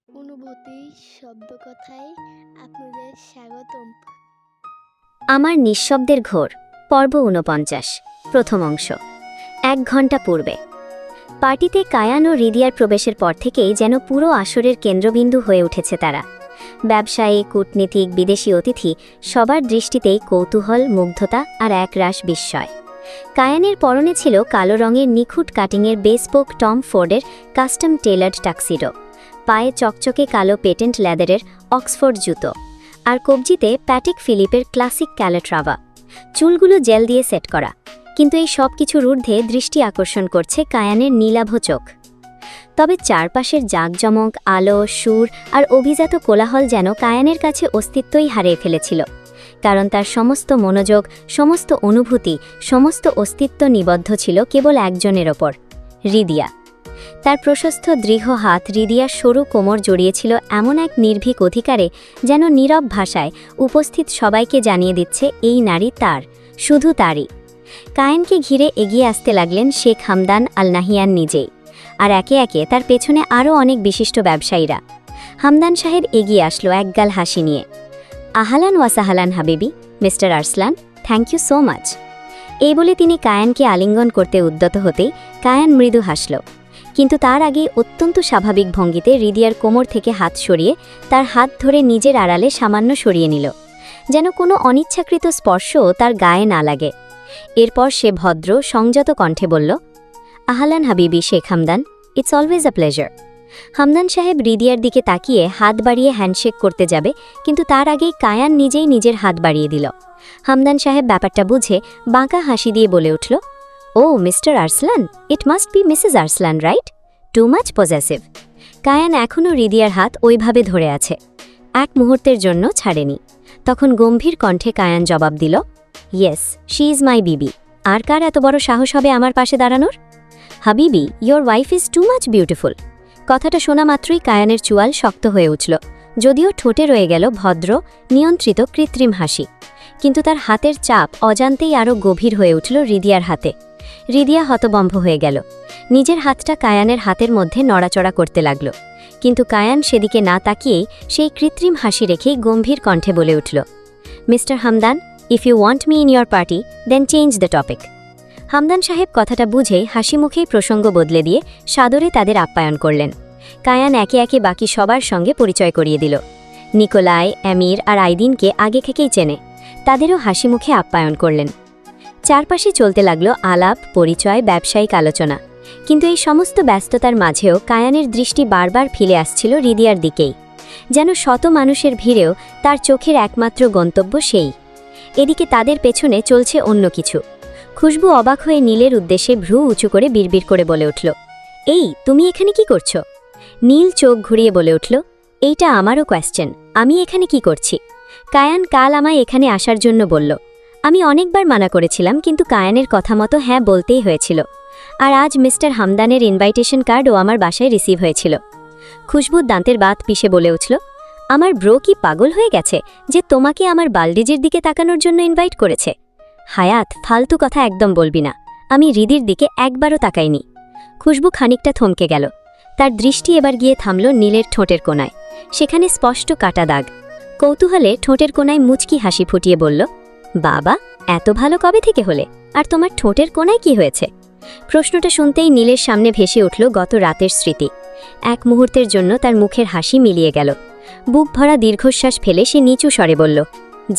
অনুভূতি শব্দকথায় আপনাদের স্বাগতম। আমার নিঃশব্দের ঘোর পর্ব ৪৯ প্রথম অংশ। ১ ঘণ্টা পূর্বে পার্টিতে কায়ান ও রিদিয়ার প্রবেশের পর থেকেই যেন পুরো আসরের কেন্দ্রবিন্দু হয়ে উঠেছে তারা। ব্যবসায়ী, কূটনীতিক, বিদেশি অতিথি সবার দৃষ্টিতেই কৌতূহল, মুগ্ধতা আর একরাশ বিস্ময়। কায়ানের পরনে ছিল কালো রঙের নিখুঁত কাটিংয়ের বেসপোক টম ফোর্ডের কাস্টম টেলার্ড টাক্সিডো, পায়ে চকচকে কালো পেটেন্ট লেদারের অক্সফোর্ড জুতো, আর কবজিতে প্যাটিক ফিলিপের ক্লাসিক ক্যালেট্রাভা। চুলগুলো জেল দিয়ে সেট করা, কিন্তু এই সব কিছুর ঊর্ধ্বে দৃষ্টি আকর্ষণ করছে কায়ানের নীলাভ চোখ। তবে চারপাশের জাঁকজমক, আলো, সুর আর অভিজাত কোলাহল যেন কায়ানের কাছে অস্তিত্বই হারিয়ে ফেলেছিল, কারণ তার সমস্ত মনোযোগ, সমস্ত অনুভূতি, সমস্ত অস্তিত্ব নিবদ্ধ ছিল কেবল একজনের ওপর, রিদিয়া। তার প্রশস্ত দৃঢ় হাত রিদিয়ার সরু কোমর জড়িয়েছিল এমন এক নির্ভীক অধিকারে, যেন নীরব ভাষায় উপস্থিত সবাইকে জানিয়ে দিচ্ছে এই নারী তার, শুধু তারই। কায়েনকে ঘিরে এগিয়ে আসতে লাগলেন শেখ হামদান আল নাহিয়ান নিজেই, আর একে একে তার পেছনে আরও অনেক বিশিষ্ট ব্যবসায়ীরা। হামদান সাহেব এগিয়ে আসলো একগাল হাসি নিয়ে। আহলান ওয়াসাহালান হাবিবি, mister Arslan, thank you so much. এই বলে তিনি কায়ানকে আলিঙ্গন করতে উদ্যত হতেই কায়ান মৃদু হাসল, কিন্তু তার আগেই অত্যন্ত স্বাভাবিক ভঙ্গিতে রিদিয়ার কোমর থেকে হাত সরিয়ে তার হাত ধরে নিজের আড়ালে সামান্য সরিয়ে নিল, যেন কোনো অনিচ্ছাকৃত স্পর্শও তার গায়ে না লাগে। এরপর সে ভদ্র, সংযত কণ্ঠে বলল, আহলান হাবিবি Sheikh Hamdan, it's always a pleasure. Hamdan সাহেব রিদিয়ার দিকে তাকিয়ে হাত বাড়িয়ে হ্যান্ডশেক করতে যাবে, কিন্তু তার আগেই কায়ান নিজেই নিজের হাত বাড়িয়ে দিল। হামদান সাহেব ব্যাপারটা বুঝে বাঁকা হাসি দিয়ে বলে উঠল, oh mister Arslan, it must be missus Arslan, right? Too much possessive. Kayan এখনও রিদিয়ার হাত ওইভাবে ধরে আছে, এক মুহূর্তের জন্য ছাড়েনি। তখন গম্ভীর কণ্ঠে কায়ান জবাব দিল, ইয়েস, শি ইজ মাই বিবি। আর কার এত বড় সাহস হবে আমার পাশে দাঁড়ানোর? হাবিবি, your wife is too much beautiful. কথাটা শোনা মাত্রই কায়ানের চুয়াল শক্ত হয়ে উঠল, যদিও ঠোঁটে রয়ে গেল ভদ্র, নিয়ন্ত্রিত কৃত্রিম হাসি। কিন্তু তার হাতের চাপ অজান্তেই আরও গভীর হয়ে উঠল রিদিয়ার হাতে। রিদিয়া হতবম্ব হয়ে গেল, নিজের হাতটা কায়ানের হাতের মধ্যে নড়াচড়া করতে লাগল, কিন্তু কায়ান সেদিকে না তাকিয়েই সেই কৃত্রিম হাসি রেখেই গম্ভীর কণ্ঠে বলে উঠল, mister Hamdan, if you want me in your party, then change the topic. Hamdan সাহেব কথাটা বুঝেই হাসি মুখেই প্রসঙ্গ বদলে দিয়ে সাদরে তাদের আপ্যায়ন করলেন। কায়ান একে একে বাকি সবার সঙ্গে পরিচয় করিয়ে দিল। নিকোলাই, অ্যামির আর আইদিনকে আগে থেকেই চেনে, তাদেরও হাসি মুখে আপ্যায়ন করলেন। চারপাশে চলতে লাগলো আলাপ, পরিচয়, ব্যবসায়িক আলোচনা, কিন্তু এই সমস্ত ব্যস্ততার মাঝেও কায়ানের দৃষ্টি বারবার ফিরে আসছিল রিদিয়ার দিকেই, যেন শত মানুষের ভিড়েও তার চোখের একমাত্র গন্তব্য সেই। এদিকে তাদের পেছনে চলছে অন্য কিছু। খুশবু অবাক হয়ে নীলের উদ্দেশ্যে ভ্রু উঁচু করে বিড়বিড় করে বলে উঠল, এই তুমি এখানে কি করছো? নীল চোখ ঘুরিয়ে বলে উঠল, এইটা আমারও কোয়েশ্চেন, আমি এখানে কি করছি? কায়ান কাল আমায় এখানে আসার জন্য বলল, আমি অনেকবার মানা করেছিলাম, কিন্তু কায়ানের কথা মতো হ্যাঁ বলতেই হয়েছিল। আর আজ মিস্টার হামদানের ইনভাইটেশন কার্ডও আমার বাসায় রিসিভ হয়েছিল। খুশবুর দাঁতের বাত পিষে বলে উঠল, আমার ব্রো কি পাগল হয়ে গেছে যে তোমাকে আমার বালডিজির দিকে তাকানোর জন্য ইনভাইট করেছে? হায়াত, ফালতু কথা একদম বলবি না, আমি রিদির দিকে একবারও তাকাইনি। খুশবু খানিকটা থমকে গেল, তার দৃষ্টি এবার গিয়ে থামল নীলের ঠোঁটের কোণায়, সেখানে স্পষ্ট কাটা দাগ। কৌতূহলে ঠোঁটের কোণায় মুচকি হাসি ফুটিয়ে বলল, বাবা, এত ভালো কবে থেকে হলে? আর তোমার ঠোঁটের কোণায় কি হয়েছে? প্রশ্নটা শুনতেই নীলের সামনে ভেসে উঠল গত রাতের স্মৃতি। এক মুহূর্তের জন্য তার মুখের হাসি মিলিয়ে গেল। বুক ভরা দীর্ঘশ্বাস ফেলে সে নিচু স্বরে বলল,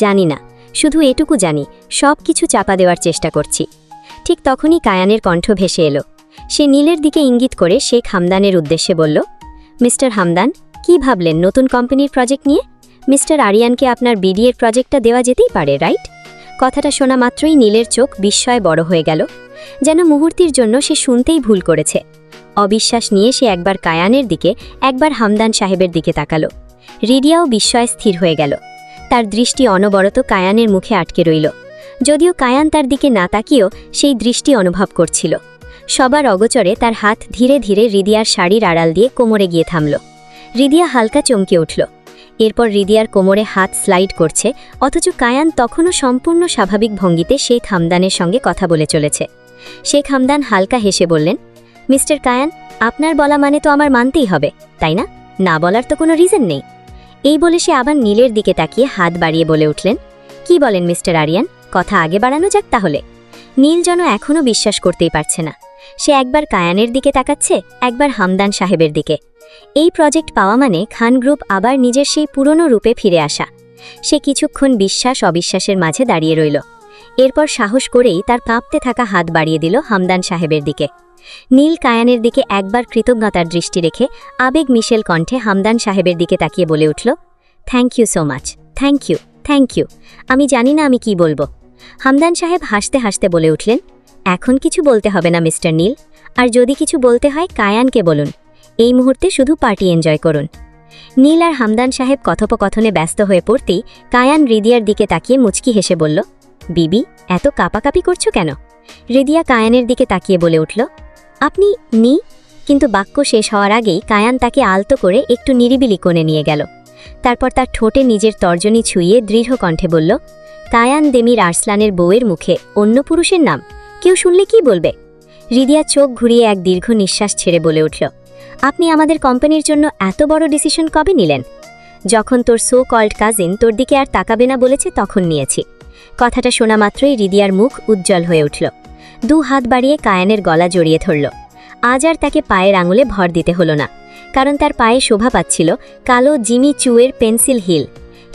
জানি না, শুধু এটুকু জানি, সব কিছু চাপা দেওয়ার চেষ্টা করছি। ঠিক তখনই কায়ানের কণ্ঠ ভেসে এলো। সে নীলের দিকে ইঙ্গিত করে শেখ হামদানের উদ্দেশ্যে বলল, মিস্টার হামদান, কি ভাবলেন নতুন কোম্পানির প্রজেক্ট নিয়ে? মিস্টার আরিয়ানকে আপনার বিডিএর প্রজেক্টটা দেওয়া যেতেই পারে, রাইট? কথাটা শোনা মাত্রই নীলের চোখ বিস্ময়ে বড় হয়ে গেল, যেন মুহূর্তের জন্য সে শুনতেই ভুল করেছে। অবিশ্বাস নিয়ে সে একবার কায়ানের দিকে, একবার হামদান সাহেবের দিকে তাকালো। রিদিয়াও বিস্ময়ে স্থির হয়ে গেল, তার দৃষ্টি অনবরত কায়ানের মুখে আটকে রইল, যদিও কায়ান তার দিকে না তাকিয়েও সেই দৃষ্টি অনুভব করছিল। সবার অগোচরে তার হাত ধীরে ধীরে রিদিয়ার শাড়ির আড়াল দিয়ে কোমরে গিয়ে থামল। রিদিয়া হালকা চমকে উঠল। এরপর রিদিয়ার কোমরে হাত স্লাইড করছে, অথচ কায়ান তখনও সম্পূর্ণ স্বাভাবিক ভঙ্গিতে শেখ হামদানের সঙ্গে কথা বলে চলেছে। শেখ হামদান হালকা হেসে বললেন, মিস্টার কায়ান, আপনার বলা মানে তো আমার মানতেই হবে, তাই না? না বলার তো কোনো রিজন নেই। এই বলে সে আবার নীলের দিকে তাকিয়ে হাত বাড়িয়ে বলে উঠলেন, কি বলেন মিস্টার আরিয়ান, কথা আগে বাড়ানো যাক তাহলে। নীল যেন এখনও বিশ্বাস করতেই পারছে না। সে একবার কায়ানের দিকে তাকাচ্ছে, একবার হামদান সাহেবের দিকে। এই প্রজেক্ট পাওয়া মানে খান গ্রুপ আবার নিজের সেই পুরনো রূপে ফিরে আসা। সে কিছুক্ষণ বিশ্বাস অবিশ্বাসের মাঝে দাঁড়িয়ে রইল। এরপর সাহস করেই তার কাঁপতে থাকা হাত বাড়িয়ে দিল হামদান সাহেবের দিকে। নীল কায়ানের দিকে একবার কৃতজ্ঞতার দৃষ্টি রেখে আবেগ মিশেল কণ্ঠে হামদান সাহেবের দিকে তাকিয়ে বলে উঠল, thank you so much, thank you, thank you. আমি জানি না আমি কি বলবো। হামদান সাহেব হাসতে হাসতে বলে উঠলেন, এখন কিছু বলতে হবে না মিস্টার নীল, আর যদি কিছু বলতে হয় কায়ানকে বলুন। এই মুহূর্তে শুধু পার্টি এনজয় করুন। নীল আর হামদান সাহেব কথোপকথনে ব্যস্ত হয়ে পড়তেই কায়ান রিদিয়ার দিকে তাকিয়ে মুচকি হেসে বলল, বিবি, এত কাপাকাপি করছো কেন? রিদিয়া কায়ানের দিকে তাকিয়ে বলে উঠল, আপনি নি। কিন্তু বাক্য শেষ হওয়ার আগেই কায়ান তাকে আলতো করে একটু নিরিবিলি কোণে নিয়ে গেল। তারপর তার ঠোঁটে নিজের তর্জনী ছুঁয়ে দৃঢ় কণ্ঠে বলল, কায়ান দেমির আরসলানের বউয়ের মুখে অন্য পুরুষের নাম কেউ শুনলে কি বলবে? রিদিয়া চোখ ঘুরিয়ে এক দীর্ঘ নিঃশ্বাস ছেড়ে বলে উঠল, আপনি আমাদের কোম্পানির জন্য এত বড় ডিসিশন কবে নিলেন? যখন তোর সো কল্ড কাজিন তোর দিকে আর তাকাবে না বলেছে তখন নিয়েছি। কথাটা শোনা মাত্রই রিদিয়ার মুখ উজ্জ্বল হয়ে উঠল। দু হাত বাড়িয়ে কায়ানের গলা জড়িয়ে ধরল। আজ আর তাকে পায়ের আঙুলে ভর দিতে হলো না, কারণ তার পায়ে শোভা পাচ্ছিল কালো জিমি চুয়ের পেন্সিল হিল।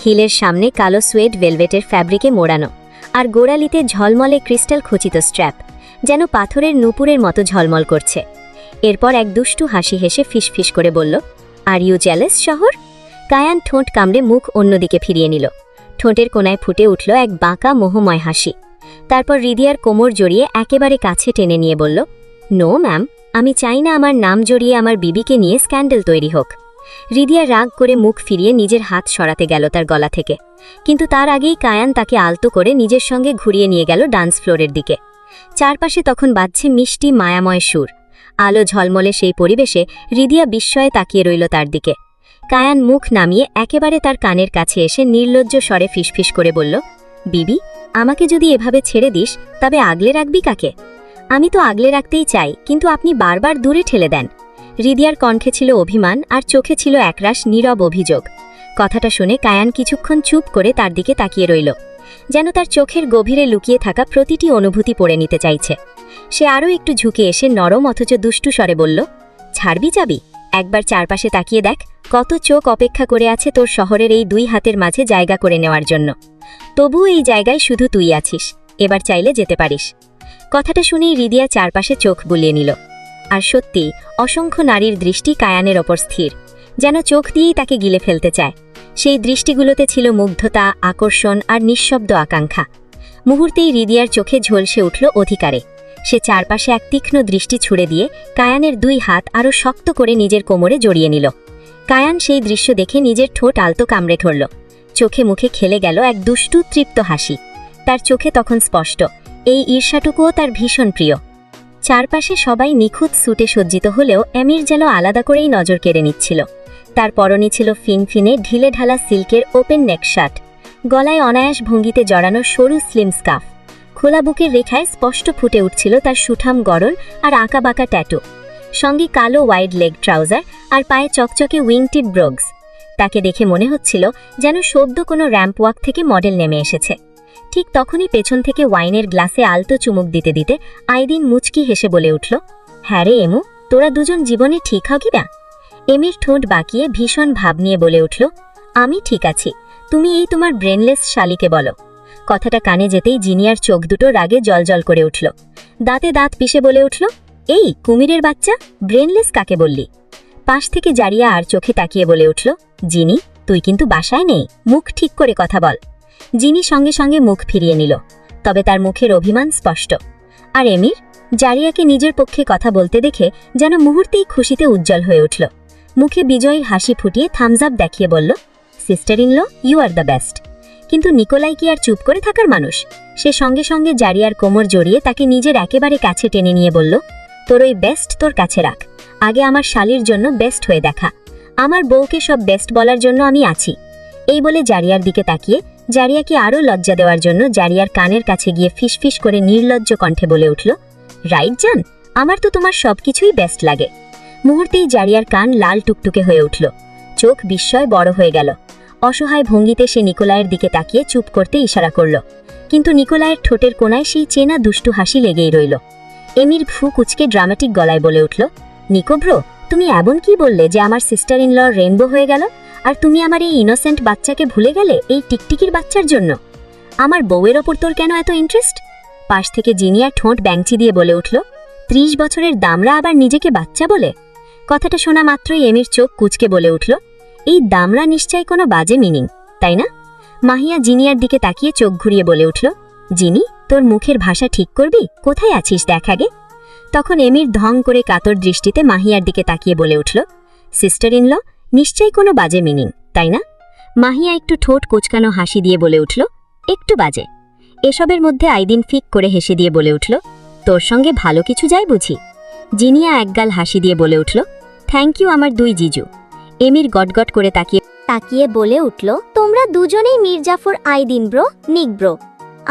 হিলের সামনে কালো সুয়েড ভেলভেটের ফ্যাব্রিকে মোড়ানো, আর গোড়ালিতে ঝলমলে ক্রিস্টাল খচিত স্ট্র্যাপ, যেন পাথরের নূপুরের মতো ঝলমল করছে। এরপর এক দুষ্টু হাসি হেসে ফিসফিস করে বলল, আর ইউ জেলাস শহর? কায়ান ঠোঁট কামড়ে মুখ অন্যদিকে ফিরিয়ে নিল। ঠোঁটের কোনায় ফুটে উঠল এক বাঁকা মোহময় হাসি। তারপর রিদিয়ার কোমর জড়িয়ে একেবারে কাছে টেনে নিয়ে বলল, নো ম্যাম, আমি চাই না আমার নাম জড়িয়ে আমার বিবিকে নিয়ে স্ক্যান্ডেল তৈরি হোক। রিদিয়া রাগ করে মুখ ফিরিয়ে নিজের হাত সরাতে গেল তার গলা থেকে, কিন্তু তার আগেই কায়ান তাকে আলতো করে নিজের সঙ্গে ঘুরিয়ে নিয়ে গেল ডান্স ফ্লোরের দিকে। চারপাশে তখন বাজছে মিষ্টি মায়াময় সুর। আলো ঝলমলে সেই পরিবেশে রিদিয়া বিস্ময়ে তাকিয়ে রইল তার দিকে। কায়ান মুখ নামিয়ে একেবারে তার কানের কাছে এসে নির্লজ্জ স্বরে ফিসফিস করে বলল, বিবি, আমাকে যদি এভাবে ছেড়ে দিস তবে আগলে রাখবি কাকে? আমি তো আগলে রাখতেই চাই, কিন্তু আপনি বারবার দূরে ঠেলে দেন। রিদিয়ার কণ্ঠে ছিল অভিমান আর চোখে ছিল একরাশ নীরব অভিযোগ। কথাটা শুনে কায়ান কিছুক্ষণ চুপ করে তার দিকে তাকিয়ে রইল, যেন তার চোখের গভীরে লুকিয়ে থাকা প্রতিটি অনুভূতি পড়ে নিতে চাইছে। সে আরও একটু ঝুঁকে এসে নরম অথচ দুষ্টু স্বরে বলল, ছাড়বি যাবি? একবার চারপাশে তাকিয়ে দেখ, কত চোখ অপেক্ষা করে আছে তোর শহরের এই দুই হাতের মাঝে জায়গা করে নেওয়ার জন্য। তবুও এই জায়গায় শুধু তুই আছিস, এবার চাইলে যেতে পারিস। কথাটা শুনেই রিদিয়া চারপাশে চোখ বুলিয়ে নিল। আর সত্যি, অসংখ্য নারীর দৃষ্টি কায়ানের ওপর স্থির, যেন চোখ দিয়েই তাকে গিলে ফেলতে চায়। সেই দৃষ্টিগুলোতে ছিল মুগ্ধতা, আকর্ষণ আর নিঃশব্দ আকাঙ্ক্ষা। মুহূর্তেই রিদিয়ার চোখে ঝলসে উঠল অধিকারে। সে চারপাশে এক তীক্ষ্ণ দৃষ্টি ছুড়ে দিয়ে কায়ানের দুই হাত আরও শক্ত করে নিজের কোমরে জড়িয়ে নিল। কায়ান সেই দৃশ্য দেখে নিজের ঠোঁট আলতো কামড়ে ধরল। চোখে মুখে খেলে গেল এক দুষ্টু তৃপ্ত হাসি। তার চোখে তখন স্পষ্ট, এই ঈর্ষাটুকুও তার ভীষণ প্রিয়। চারপাশে সবাই নিখুঁত স্যুটে সজ্জিত হলেও এমির যেন আলাদা করেই নজর কেড়ে নিচ্ছিল। তার পরনে ছিল ফিনফিনে ঢিলে ঢালা সিল্কের ওপেন নেক শার্ট, গলায় অনায়াস ভঙ্গিতে জড়ানো সরু স্লিম স্কার্ফ। খোলা বুকের রেখায় স্পষ্ট ফুটে উঠছিল তার সুঠাম গড়ন আর আঁকাবাঁকা ট্যাটু। সঙ্গে কালো ওয়াইড লেগ ট্রাউজার আর পায়ে চকচকে উইংটিড ব্রোগস। তাকে দেখে মনে হচ্ছিল যেন সদ্য কোনো র্যাম্প ওয়াক থেকে মডেল নেমে এসেছে। ঠিক তখনই পেছন থেকে ওয়াইনের গ্লাসে আলতো চুমুক দিতে দিতে আইদিন মুচকি হেসে বলে উঠল, হ্যাঁ রে এমু, তোরা দুজন জীবনে ঠিক হবি না? এমির ঠোঁট বাঁকিয়ে ভীষণ ভাব নিয়ে বলে উঠল, আমি ঠিক আছি, তুমি এই তোমার ব্রেনলেস শালিকে বলো। কথাটা কানে যেতেই জিনিয়ার চোখ দুটো রাগে জলজল করে উঠল। দাঁতে দাঁত পিষে বলে উঠল, এই কুমিরের বাচ্চা, ব্রেনলেস কাকে বললি? পাশ থেকে জারিয়া আর চোখে তাকিয়ে বলে উঠল, জিনি, তুই কিন্তু বাসায় নেই, মুখ ঠিক করে কথা বল। জিনি সঙ্গে সঙ্গে মুখ ফিরিয়ে নিল, তবে তার মুখের অভিমান স্পষ্ট। আর এমির জারিয়াকে নিজের পক্ষে কথা বলতে দেখে যেন মুহূর্তেই খুশিতে উজ্জ্বল হয়ে উঠল। মুখে বিজয়ী হাসি ফুটিয়ে থামস আপ দেখিয়ে বলল, sister in law, you are the best. কিন্তু নিকোলাই কি আর চুপ করে থাকার মানুষ? সে সঙ্গে সঙ্গে জারিয়ার কোমর জড়িয়ে তাকে নিজের একেবারে কাছে টেনে নিয়ে বলল, তোর ওই বেস্ট তোর কাছে রাখ, আগে আমার শালির জন্য বেস্ট হয়ে দেখা। আমার বউকে সব বেস্ট বলার জন্য আমি আছি। এই বলে জারিয়ার দিকে তাকিয়ে জারিয়াকে আরও লজ্জা দেওয়ার জন্য জারিয়ার কানের কাছে গিয়ে ফিসফিস করে নির্লজ্জ কণ্ঠে বলে উঠল, রাইট জান, আমার তো তোমার সবকিছুই বেস্ট লাগে। মুহূর্তেই জারিয়ার কান লাল টুকটুকে হয়ে উঠল, চোখ বিস্ময় বড় হয়ে গেল। অসহায় ভঙ্গিতে সে নিকোলায়ের দিকে তাকিয়ে চুপ করতে ইশারা করল, কিন্তু নিকোলায়ের ঠোঁটের কোণায় সেই চেনা দুষ্টু হাসি লেগেই রইল। এমির ভ্রু কুচকে ড্রামাটিক গলায় বলে উঠল, নিকো ব্রো, তুমি এমন কি বললে যে আমার সিস্টার ইন ল রেইনবো হয়ে গেল, আর তুমি আমার এই ইনোসেন্ট বাচ্চাকে ভুলে গেলে এই টিকটিকির বাচ্চার জন্য? আমার বউয়ের ওপর তোর কেন এত ইন্টারেস্ট? পাশ থেকে জিনিয়া ঠোঁট ব্যাংচি দিয়ে বলে উঠল, 30 বছরের দামড়া আবার নিজেকে বাচ্চা বলে? কথাটা শোনা মাত্রই এমির চোখ কুচকে বলে উঠল, এই দামড়া নিশ্চয়ই কোনো বাজে মিনিং, তাই না? মাহিয়া জিনিয়ার দিকে তাকিয়ে চোখ ঘুরিয়ে বলে উঠল, জিনি, তোর মুখের ভাষা ঠিক করবি? কোথায় আছিস দেখ আগে। তখন এমির ধং করে কাতর দৃষ্টিতে মাহিয়ার দিকে তাকিয়ে বলে উঠল, সিস্টার ইন ল নিশ্চয়ই কোনো বাজে মিনিং, তাই না? মাহিয়া একটু ঠোঁট কোচকানো হাসি দিয়ে বলে উঠল, একটু বাজে। এসবের মধ্যে আইদিন ফিক করে হেসে দিয়ে বলে উঠল, তোর সঙ্গে ভালো কিছু যায় বুঝি? জিনিয়া একগাল হাসি দিয়ে বলে উঠল, থ্যাংক ইউ আমার দুই জিজু। এমির গটগট করে তাকিয়ে বলে উঠল, তোমরা দুজনেই মির্জাফর আইদিন ব্রো, নিক ব্রো।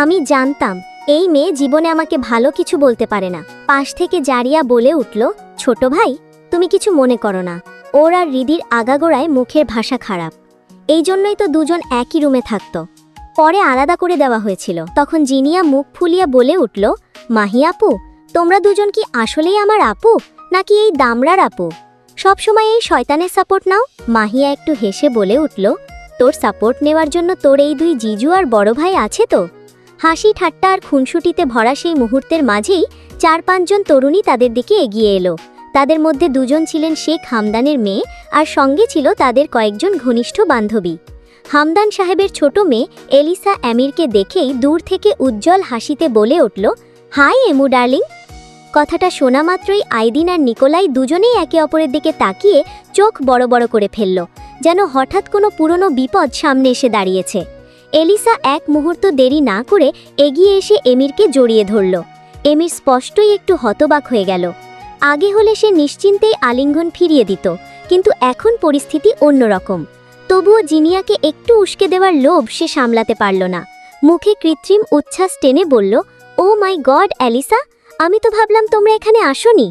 আমি জানতাম এই মেয়ে জীবনে আমাকে ভালো কিছু বলতে পারে না। পাশ থেকে জারিয়া বলে উঠল, ছোট ভাই, তুমি কিছু মনে করো না, ওর আর রিদির আগাগোড়ায় মুখের ভাষা খারাপ, এই জন্যই তো দুজন একই রুমে থাকত, পরে আলাদা করে দেওয়া হয়েছিল। তখন জিনিয়া মুখ ফুলিয়া বলে উঠল, মাহি আপু, তোমরা দুজন কি আসলেই আমার আপু, নাকি এই দামড়ার আপু? সবসময় এই শয়তানের সাপোর্ট নাও? মাহিয়া একটু হেসে বলে উঠল, তোর সাপোর্ট নেওয়ার জন্য তোর এই দুই জিজু আর বড় ভাই আছে তো। হাসি ঠাট্টা আর খুনসুটিতে ভরা সেই মুহূর্তের মাঝেই 4-5 জন তরুণী তাদের দিকে এগিয়ে এলো। তাদের মধ্যে দুজন ছিলেন শেখ হামদানের মেয়ে, আর সঙ্গে ছিল তাদের কয়েকজন ঘনিষ্ঠ বান্ধবী। হামদান সাহেবের ছোট মেয়ে এলিসা আমিরকে দেখেই দূর থেকে উজ্জ্বল হাসিতে বলে উঠল, হাই এমু ডার্লিং। কথাটা শোনা মাত্রই আইদিন আর নিকোলাই দুজনেই একে অপরের দিকে তাকিয়ে চোখ বড় বড় করে ফেলল, যেন হঠাৎ কোনো পুরনো বিপদ সামনে এসে দাঁড়িয়েছে। এলিসা এক মুহূর্ত দেরি না করে এগিয়ে এসে এমিরকে জড়িয়ে ধরল। এমির স্পষ্টই একটু হতবাক হয়ে গেল। আগে হলে সে নিশ্চিন্তেই আলিঙ্গন ফিরিয়ে দিত, কিন্তু এখন পরিস্থিতি অন্যরকম। তবুও জিনিয়াকে একটু উস্কে দেওয়ার লোভ সে সামলাতে পারল না। মুখে কৃত্রিম উচ্ছ্বাস টেনে বলল, ও মাই গড এলিসা, আমি তো ভাবলাম তোমরা এখানে আসোনি।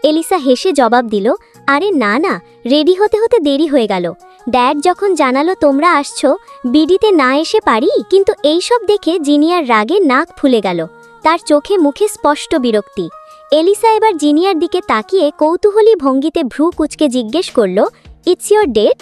এলিসা হেসে জবাব দিল, আরে না না, রেডি হতে হতে দেরি হয়ে গেল। ড্যাড যখন জানালো তোমরা আসছো, বিডিতে না এসে পারি। কিন্তু এইসব দেখে জিনিয়ার রাগে নাক ফুলে গেল, তার চোখে মুখে স্পষ্ট বিরক্তি। এলিসা এবার জিনিয়ার দিকে তাকিয়ে কৌতূহলী ভঙ্গিতে ভ্রু কুচকে জিজ্ঞেস করল, ইটস ইয়োর ডেট?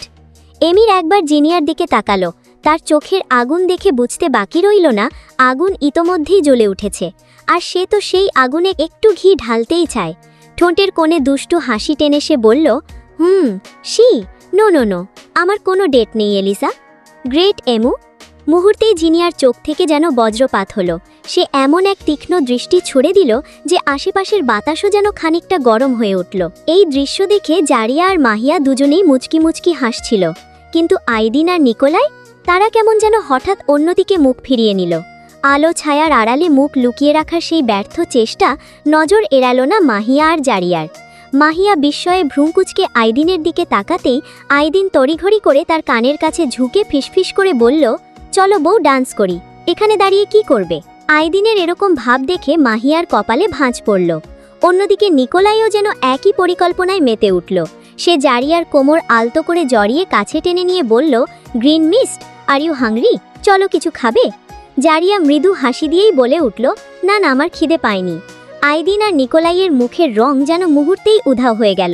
এমির একবার জিনিয়ার দিকে তাকালো, তার চোখের আগুন দেখে বুঝতে বাকি রইল না আগুন ইতোমধ্যেই জ্বলে উঠেছে, আর সে তো সেই আগুনে একটু ঘি ঢালতেই চায়। ঠোঁটের কোণে দুষ্টু হাসি টেনে সে বলল, নো নো নো, আমার কোনো ডেট নেই এলিসা। Great emu. মুহূর্তেই জিনিয়ার চোখ থেকে যেন বজ্রপাত হলো। সে এমন এক তীক্ষ্ণ দৃষ্টি ছুড়ে দিল যে আশেপাশের বাতাসও যেন খানিকটা গরম হয়ে উঠল। এই দৃশ্য দেখে জারিয়া আর মাহিয়া দুজনেই মুচকি মুচকি হাসছিল, কিন্তু আইদিন আর নিকোলাই, তারা কেমন যেন হঠাৎ অন্যদিকে মুখ ফিরিয়ে নিল। আলো ছায়ার আড়ালে মুখ লুকিয়ে রাখার সেই ব্যর্থ চেষ্টা নজর এড়াল না মাহিয়া আর জারিয়ার। মাহিয়া বিস্ময়ে ভ্রুকুচকে আইদিনের দিকে তাকাতেই আইদিন তড়িঘড়ি করে তার কানের কাছে ঝুঁকে ফিসফিস করে বলল, চলো বউ, ডান্স করি, এখানে দাঁড়িয়ে কি করবে? আইদিনের এরকম ভাব দেখে মাহিয়ার কপালে ভাঁজ পড়ল। অন্যদিকে নিকোলাইও যেন একই পরিকল্পনায় মেতে উঠল। সে জারিয়ার কোমর আলতো করে জড়িয়ে কাছে টেনে নিয়ে বলল, green mist, are you hungry? চলো কিছু খাবে? জারিয়া মৃদু হাসি দিয়েই বলে উঠল, না না, আমার খিদে পায়নি। আইদিন আর নিকোলাইয়ের মুখের রং যেন মুহূর্তেই উধাও হয়ে গেল।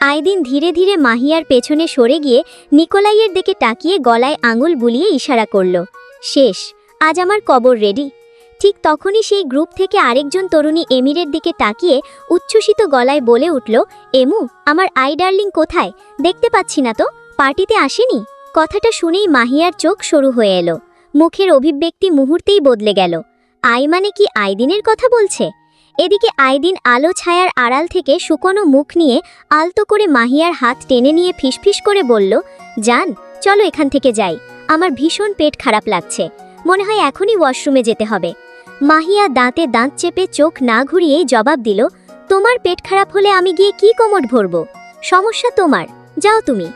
আইদিন ধীরে ধীরে মাহিয়ার পেছনে সরে গিয়ে নিকোলাইয়ের দিকে তাকিয়ে গলায় আঙুল বুলিয়ে ইশারা করল, শেষ, আজ আমার কবর রেডি। ঠিক তখনই সেই গ্রুপ থেকে আরেকজন তরুণী এমিরের দিকে তাকিয়ে উচ্ছ্বসিত গলায় বলে উঠল, এমু, আমার আই ডার্লিং কোথায়? দেখতে পাচ্ছি না তো, পার্টিতে আসেনি? কথাটা শুনেই মাহিয়ার চোখ সরু হয়ে এলো। মুখের অভিব্যক্তি মুহূর্তেই বদলে গেল। আই মানে কি আইদিনের কথা বলছে? এদিকে আইদিন আলো ছায়ার আড়াল থেকে শুকনো মুখ নিয়ে আলতো করে মাহিয়ার হাত টেনে নিয়ে ফিসফিস করে বলল, জান, চলো এখান থেকে যাই, আমার ভীষণ পেট খারাপ লাগছে, মনে হয় এখনই ওয়াশরুমে যেতে হবে। মাহিয়া দাঁতে দাঁত চেপে চোখ না ঘুরিয়েই জবাব দিল, তোমার পেট খারাপ হলে আমি গিয়ে কি কোমর ভরব? সমস্যা তোমার, যাও তুমি।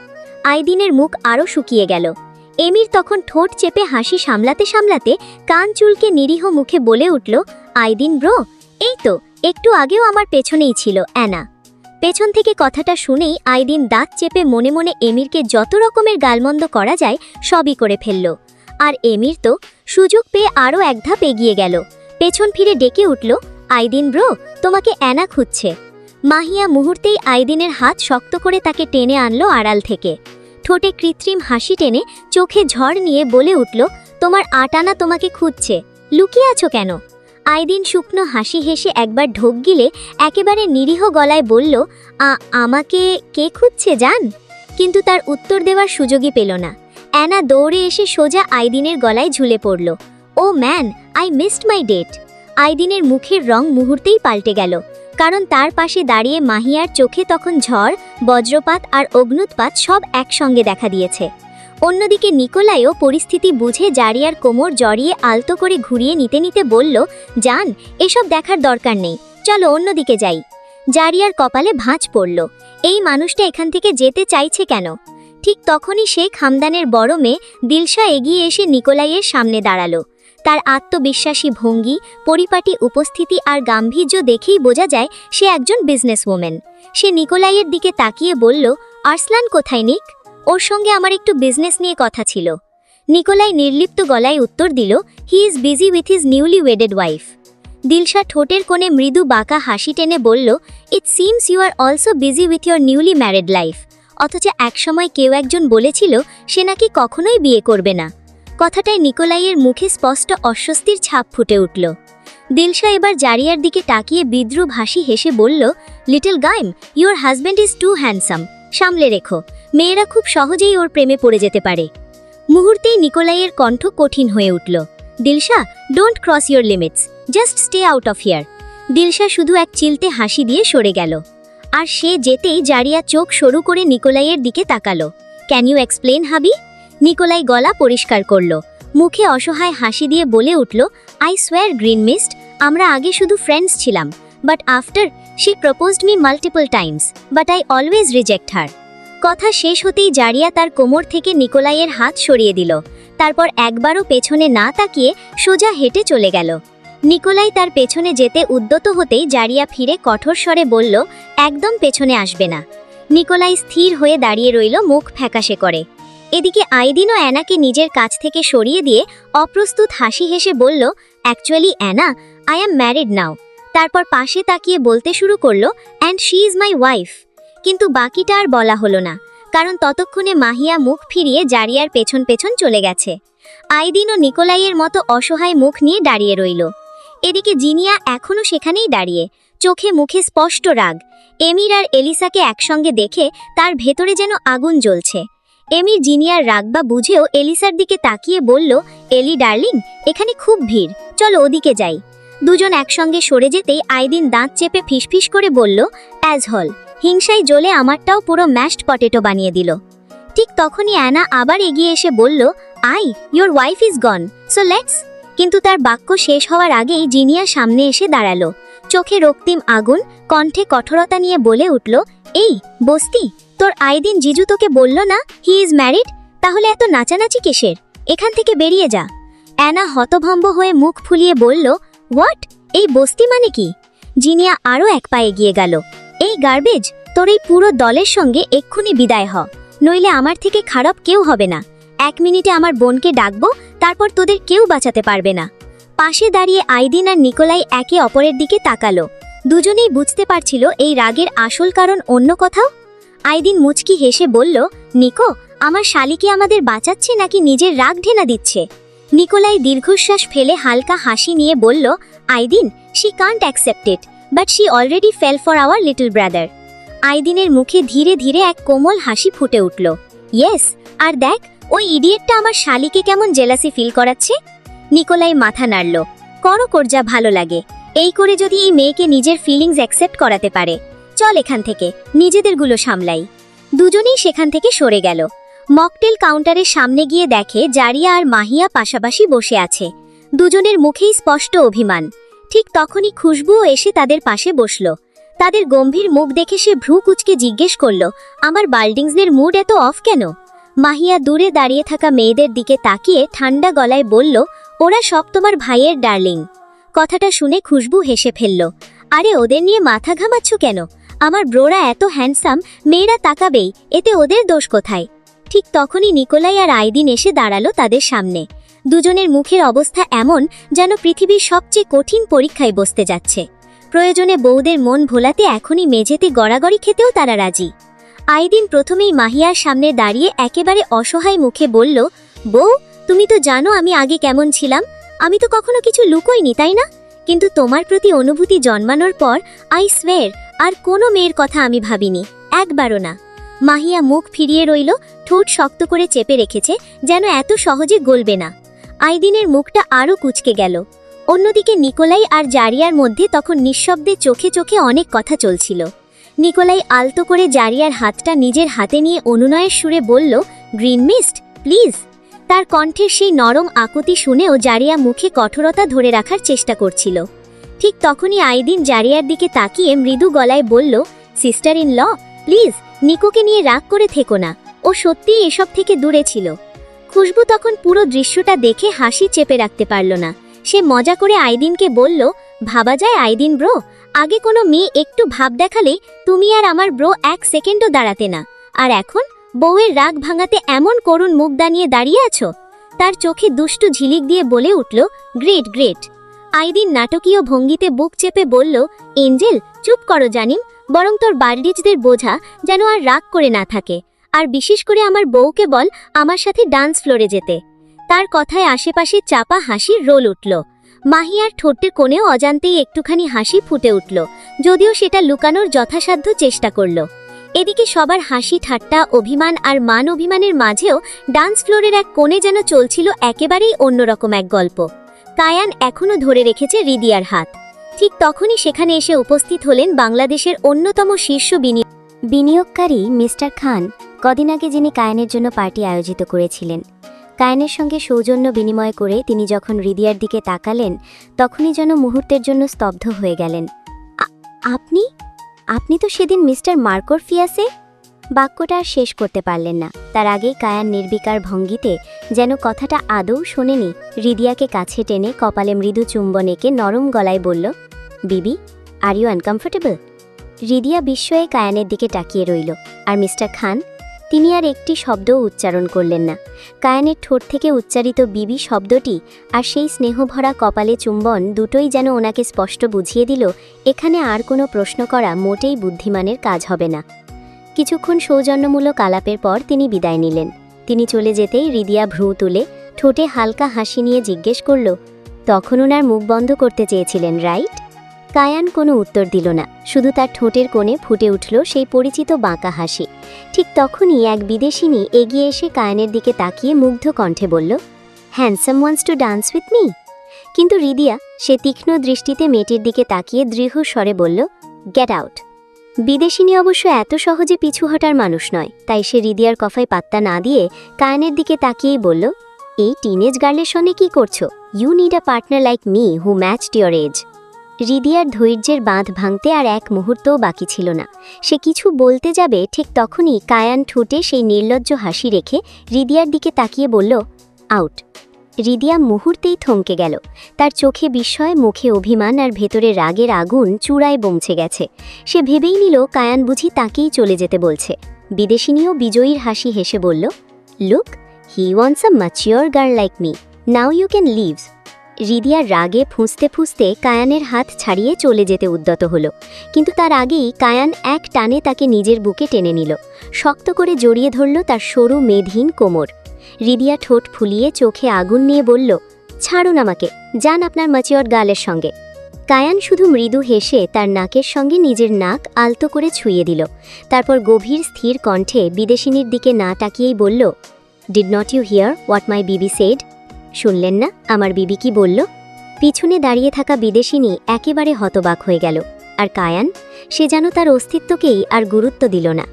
আইদিনের মুখ আরও শুকিয়ে গেল। এমির তখন ঠোঁট চেপে হাসি সামলাতে সামলাতে কান চুলকে নিরীহ মুখে বলে উঠল, আইদিন ব্রো, এই তো একটু আগেও আমার পেছনেই ছিল অ্যানা। পেছন থেকে কথাটা শুনেই আইদিন দাঁত চেপে মনে মনে এমিরকে যত রকমের গালমন্দ করা যায় সবই করে ফেলল। আর এমির তো সুযোগ পেয়ে আরও এক ধাপ এগিয়ে গেল। পেছন ফিরে ডেকে উঠল, আইদিন ব্রো, তোমাকে অ্যানা খুঁজছে। মাহিয়া মুহূর্তেই আইদিনের হাত শক্ত করে তাকে টেনে আনলো আড়াল থেকে। ঠোঁটে কৃত্রিম হাসি টেনে চোখে ঝড় নিয়ে বলে উঠল, তোমার আটানা তোমাকে খুঁজছে, লুকিয়ে আছো কেন? আইদিন শুকনো হাসি হেসে একবার ঢোক গিলে একেবারে নিরীহ গলায় বলল, আমাকে কে খুঁজছে জান? কিন্তু তার উত্তর দেওয়ার সুযোগই পেল না। অ্যানা দৌড়ে এসে সোজা আইদিনের গলায় ঝুলে পড়ল। Oh man, I missed my date. আইদিনের মুখের রং মুহূর্তেই পাল্টে গেল, কারণ তার পাশে দাঁড়িয়ে মাহিয়ার চোখে তখন ঝড়, বজ্রপাত আর অগ্নুৎপাত সব একসঙ্গে দেখা দিয়েছে। অন্যদিকে নিকোলাইও পরিস্থিতি বুঝে জারিয়ার কোমর জড়িয়ে আলতো করে ঘুরিয়ে নিতে নিতে বলল, জান, এসব দেখার দরকার নেই, চলো অন্যদিকে যাই। জারিয়ার কপালে ভাঁজ পড়ল, এই মানুষটা এখান থেকে যেতে চাইছে কেন? ঠিক তখনই শেখ হামদানের বড় মেয়ে দিলশা এগিয়ে এসে নিকোলাইয়ের সামনে দাঁড়ালো। তার আত্মবিশ্বাসী ভঙ্গি, পরিপাটি উপস্থিতি আর গাম্ভীর্য দেখেই বোঝা যায় সে একজন বিজনেসওম্যান। সে নিকোলাইয়ের দিকে তাকিয়ে বলল, আর্সলান কোথায় নিক? ওর সঙ্গে আমার একটু বিজনেস নিয়ে কথা ছিল। নিকোলাই নির্লিপ্ত গলায় উত্তর দিল, he is busy with his newly wedded wife. Dilsha ঠোঁটের কোণে মৃদু বাঁকা হাসি টেনে বলল, it seems you are also busy with your newly married life. অথচ একসময় কেউ একজন বলেছিল সে নাকি কখনোই বিয়ে করবে না। কথাটায় নিকোলাইয়ের মুখে স্পষ্ট অস্বস্তির ছাপ ফুটে উঠল। দিলশা এবার জারিয়ার দিকে তাকিয়ে বিদ্রুপ হাসি হেসে বলল, লিটল গাইম, your husband is too handsome, সামলে রেখো, মেয়েরা খুব সহজেই ওর প্রেমে পড়ে যেতে পারে। মুহূর্তেই নিকোলাইয়ের কণ্ঠ কঠিন হয়ে উঠল, Dilsha, don't cross your limits, just stay out of here. Dilsha শুধু এক চিলতে হাসি দিয়ে সরে গেল। আর সে যেতেই জারিয়া চোখ সরু করে নিকোলাইয়ের দিকে তাকালো। ক্যান ইউ এক্সপ্লেন হাবি? নিকোলাই গলা পরিষ্কার করল, মুখে অসহায় হাসি দিয়ে বলে উঠল, আই সোয়ার গ্রিন মিস্ট, আমরা আগে শুধু ফ্রেন্ডস ছিলাম, but after she proposed me multiple times, but I always reject her. কথা শেষ হতেই জারিয়া তার কোমর থেকে নিকোলাইয়ের হাত সরিয়ে দিল। তারপর একবারও পেছনে না তাকিয়ে সোজা হেঁটে চলে গেল। নিকোলাই তার পেছনে যেতে উদ্যত হতেই জারিয়া ফিরে কঠোর স্বরে বলল, একদম পেছনে আসবে না। নিকোলাই স্থির হয়ে দাঁড়িয়ে রইল, মুখ ফ্যাকাশে করে। এদিকে আইদিনও অ্যানাকে নিজের কাছ থেকে সরিয়ে দিয়ে অপ্রস্তুত হাসি হেসে বলল, actually Anna, I am married now. তারপর পাশে তাকিয়ে বলতে শুরু করল, and she is my wife. কিন্তু বাকিটা আর বলা হলো না, কারণ ততক্ষণে মাহিয়া মুখ ফিরিয়ে জারিয়ার পেছন পেছন চলে গেছে। আইদিন ও নিকোলাইয়ের মতো অসহায় মুখ নিয়ে দাঁড়িয়ে রইল। এদিকে জিনিয়া এখনও সেখানেই দাঁড়িয়ে, চোখে মুখে স্পষ্ট রাগ। এমির আর এলিসাকে একসঙ্গে দেখে তার ভেতরে যেন আগুন জ্বলছে। এমির জিনিয়ার রাগ বা বুঝেও এলিসার দিকে তাকিয়ে বলল, এলি ডার্লিং, এখানে খুব ভিড়, চলো ওদিকে যাই। দুজন একসঙ্গে সরে যেতেই আইদিন দাঁত চেপে ফিসফিস করে বলল, অ্যাজ হল, হিংসায় জ্বলে আমারটাও পুরো ম্যাশড পটেটো বানিয়ে দিল। ঠিক তখনই অ্যানা আবার এগিয়ে এসে বলল, your wife is gone, so let's. কিন্তু তার বাক্য শেষ হওয়ার আগেই জিনিয়া সামনে এসে দাঁড়ালো। চোখে রক্তিম আগুন, কণ্ঠে কঠোরতা নিয়ে বলে উঠল, এই বস্তি, তোর আইদিন জিজু তোকে বলল না হি ইজ ম্যারিড? তাহলে এত নাচানাচি কিসের? এখান থেকে বেরিয়ে যা। অ্যানা হতভম্ব হয়ে মুখ ফুলিয়ে বলল, হোয়াট? এই বস্তি মানে কি? জিনিয়া আরও এক পা এগিয়ে গেল। এই গার্বেজ, তোর এই পুরো দলের সঙ্গে এক্ষুনি বিদায় হ, নইলে আমার থেকে খারাপ কেউ হবে না। 1 মিনিটে আমার বোনকে ডাকবো, তারপর তোদের কেউ বাঁচাতে পারবে না। পাশে দাঁড়িয়ে আইদিন আর নিকোলাই একে অপরের দিকে তাকালো। দুজনেই বুঝতে পারছিল এই রাগের আসল কারণ অন্য কোথাও। আইদিন মুচকি হেসে বলল, নিকো, আমার শালিকে আমাদের বাঁচাচ্ছে নাকি নিজের রাগ ঢেনা দিচ্ছে? নিকোলাই দীর্ঘশ্বাস ফেলে হালকা হাসি নিয়ে বলল, Aidin, she can't accept it, but she already fell for our little brother. আইদিনের মুখে ধীরে ধীরে এক কোমল হাসি ফুটে উঠল। ইয়েস, আর দেখ, ওই ইডিয়েটটা আমার শালিকে কেমন জেলাসি ফিল করাচ্ছে। নিকোলাই মাথা নাড়ল, কর যা ভালো লাগে। এই করে যদি এই মেয়েকে নিজের ফিলিংস অ্যাকসেপ্ট করাতে পারে। চল এখান থেকে, নিজেদেরগুলো সামলাই। দুজনেই সেখান থেকে সরে গেল। মকটেল কাউন্টারের সামনে গিয়ে দেখে জারিয়া আর মাহিয়া পাশাপাশি বসে আছে। দুজনের মুখেই স্পষ্ট অভিমান। ঠিক তখনই খুশবুও এসে তাদের পাশে বসল। তাদের গম্ভীর মুখ দেখে সে ভ্রু কুচকে জিজ্ঞেস করল, আমার বাল্ডিংসদের মুড এত অফ কেন? মাহিয়া দূরে দাঁড়িয়ে থাকা মেয়েদের দিকে তাকিয়ে ঠান্ডা গলায় বলল, ওরা সব তোমার ভাইয়ের ডার্লিং। কথাটা শুনে খুশবু হেসে ফেলল, আরে ওদের নিয়ে মাথা ঘামাচ্ছ কেন? আমার ব্রোরা এত হ্যান্ডসাম, মেয়েরা তাকাবেই, এতে ওদের দোষ কোথায়? ঠিক তখনই নিকোলাই আর আইদিন এসে দাঁড়ালো তাদের সামনে। দুজনের মুখের অবস্থা এমন যেন পৃথিবীর সবচেয়ে কঠিন পরীক্ষায় বসতে যাচ্ছে। প্রয়োজনে বউদের মন ভোলাতে এখনই মেঝেতে গড়াগড়ি খেতেও তারা রাজি। আইদিন প্রথমেই মাহিয়ার সামনে দাঁড়িয়ে একেবারে অসহায় মুখে বলল, বউ, তুমি তো জানো আমি আগে কেমন ছিলাম। আমি তো কখনো কিছু লুকোইনি, তাই না? কিন্তু তোমার প্রতি অনুভূতি জন্মানোর পর আই সোয়্যার আর কোনো মেয়ের কথা আমি ভাবিনি, একবারও না। মাহিয়া মুখ ফিরিয়ে রইল, ঠোঁট শক্ত করে চেপে রেখেছে, যেন এত সহজে গলবে না। আইদিনের মুখটা আরও কুঁচকে গেল। অন্যদিকে নিকোলাই আর জারিয়ার মধ্যে তখন নিঃশব্দে চোখে চোখে অনেক কথা চলছিল। নিকোলাই আলতো করে জারিয়ার হাতটা নিজের হাতে নিয়ে অনুনয়ের সুরে বলল, গ্রিন মিস্ট, প্লিজ। তার কণ্ঠের সেই নরম আকুতি শুনেও জারিয়া মুখে কঠোরতা ধরে রাখার চেষ্টা করছিল। ঠিক তখনই আইদিন জারিয়ার দিকে তাকিয়ে মৃদু গলায় বলল, সিস্টার ইন ল, প্লিজ নিকোকে নিয়ে রাগ করে থেকো না, ও সত্যিই এসব থেকে দূরে ছিল। খুশবু তখন পুরো দৃশ্যটা দেখে হাসি চেপে রাখতে পারল না। সে মজা করে আইদিনকে বলল, ভাবা যায় আইদিন ব্রো, আগে কোনো মেয়ে একটু ভাব দেখালেই তুমি আর আমার ব্রো এক সেকেন্ডও দাঁড়াতে না, আর এখন বউয়ের রাগ ভাঙাতে এমন করুণ মুখ দানিয়ে দাঁড়িয়ে আছো। তার চোখে দুষ্টু ঝিলিক দিয়ে বলে উঠল, গ্রেট গ্রেট। আইদিন নাটকীয় ভঙ্গিতে বুক চেপে বলল, এঞ্জেল চুপ করো জানিম, বরং তোর বার্ডিজদের বোঝা যেন আর রাগ করে না থাকে, আর বিশেষ করে আমার বউকে বল আমার সাথে ডান্স ফ্লোরে যেতে। তার কথায় আশেপাশে চাপা হাসির রোল উঠল। মাহিয়ার ঠোঁটের কোণেও অজান্তেই একটুখানি হাসি ফুটে উঠল, যদিও সেটা লুকানোর যথাসাধ্য চেষ্টা করল। এদিকে সবার হাসি ঠাট্টা, অভিমান আর মান অভিমানের মাঝেও ডান্স ফ্লোরের এক কোণে যেন চলছিল একেবারেই অন্যরকম এক গল্প। কায়ান এখনও ধরে রেখেছে রিদিয়ার হাত। ঠিক তখনই সেখানে এসে উপস্থিত হলেন বাংলাদেশের অন্যতম শীর্ষ বিনিয়োগকারী মিস্টার খান, কদিন আগে যিনি কায়ানের জন্য পার্টি আয়োজিত করেছিলেন। কায়ানের সঙ্গে সৌজন্য বিনিময় করে তিনি যখন রিদিয়ার দিকে তাকালেন, তখনই যেন মুহূর্তের জন্য স্তব্ধ হয়ে গেলেন। আপনি আপনি তো সেদিন মিস্টার মার্কোর ফিয়াসে। বাক্যটা আর শেষ করতে পারলেন না, তার আগেই কায়ান নির্বিকার ভঙ্গিতে, যেন কথাটা আদৌ শোনেনি, রিদিয়াকে কাছে টেনে কপালে মৃদু চুম্বন এঁকে নরম গলায় বলল, বিবি, আর ইউ আনকমফোর্টেবল? রিদিয়া বিস্ময়ে কায়ানের দিকে তাকিয়ে রইল, আর মিস্টার খান, তিনি আর একটি শব্দও উচ্চারণ করলেন না। কায়ানের ঠোঁট থেকে উচ্চারিত বিবি শব্দটি আর সেই স্নেহভরা কপালে চুম্বন দুটোই যেন ওনাকে স্পষ্ট বুঝিয়ে দিল, এখানে আর কোনো প্রশ্ন করা মোটেই বুদ্ধিমানের কাজ হবে না। কিছুক্ষণ সৌজন্যমূলক আলাপের পর তিনি বিদায় নিলেন। তিনি চলে যেতেই রিদিয়া ভ্রু তুলে ঠোঁটে হালকা হাসি নিয়ে জিজ্ঞেস করল, তখন ওনার মুখ বন্ধ করতে চেয়েছিলেন, রাইট? কায়ান কোনো উত্তর দিল না, শুধু তার ঠোঁটের কোণে ফুটে উঠল সেই পরিচিত বাঁকা হাসি। ঠিক তখনই এক বিদেশিনী এগিয়ে এসে কায়ানের দিকে তাকিয়ে মুগ্ধ কণ্ঠে বলল, handsome wants to dance with me. কিন্তু রিদিয়া সে তীক্ষ্ণ দৃষ্টিতে মেয়েটির দিকে তাকিয়ে দৃঢ় স্বরে বলল, গেট আউট। বিদেশিনী অবশ্য এত সহজে পিছু হটার মানুষ নয়, তাই সে রিদিয়ার কথায় পাত্তা না দিয়ে কায়ানের দিকে তাকিয়েই বলল, এই টিনেজ গার্লের সঙ্গে কি করছো? You need a partner like me who matched your age. রিদিয়ার ধৈর্যের বাঁধ ভাঙতে আর এক মুহূর্তও বাকি ছিল না। সে কিছু বলতে যাবে, ঠিক তখনই কায়ান ঠোঁটে সেই নির্লজ্জ হাসি রেখে রিদিয়ার দিকে তাকিয়ে বলল, আউট। রিদিয়া মুহূর্তেই থমকে গেল। তার চোখে বিস্ময়, মুখে অভিমান আর ভেতরে রাগের আগুন চূড়ায় পৌঁছে গেছে। সে ভেবেই নিল কায়ান বুঝি তাকেই চলে যেতে বলছে। বিদেশিনীও বিজয়ীর হাসি হেসে বলল, look, he wants a mature girl like me, now you can leaves. রিদিয়া রাগে ফুঁসতে ফুঁসতে কায়ানের হাত ছাড়িয়ে চলে যেতে উদ্যত হল, কিন্তু তার আগেই কায়ান এক টানে তাকে নিজের বুকে টেনে নিল, শক্ত করে জড়িয়ে ধরল তার সরু মেধহীন কোমর। রিদিয়া ঠোঁট ফুলিয়ে চোখে আগুন নিয়ে বলল, ছাড়ুন আমাকে, যান আপনার ম্যাচিওর গার্লের সঙ্গে। কায়ান শুধু মৃদু হেসে তার নাকের সঙ্গে নিজের নাক আলতো করে ছুঁয়ে দিল। তারপর গভীর স্থির কণ্ঠে বিদেশিনীর দিকে না তাকিয়েই বলল, did not you hear what my বিবি সেড? শুনলেন না আমার বিবি কি বলল? পিছনে দাঁড়িয়ে থাকা বিদেশিনী একেবারে হতবাক হয়ে গেল, আর কায়ান, সে যেন তার অস্তিত্বকেই আর গুরুত্ব দিল না।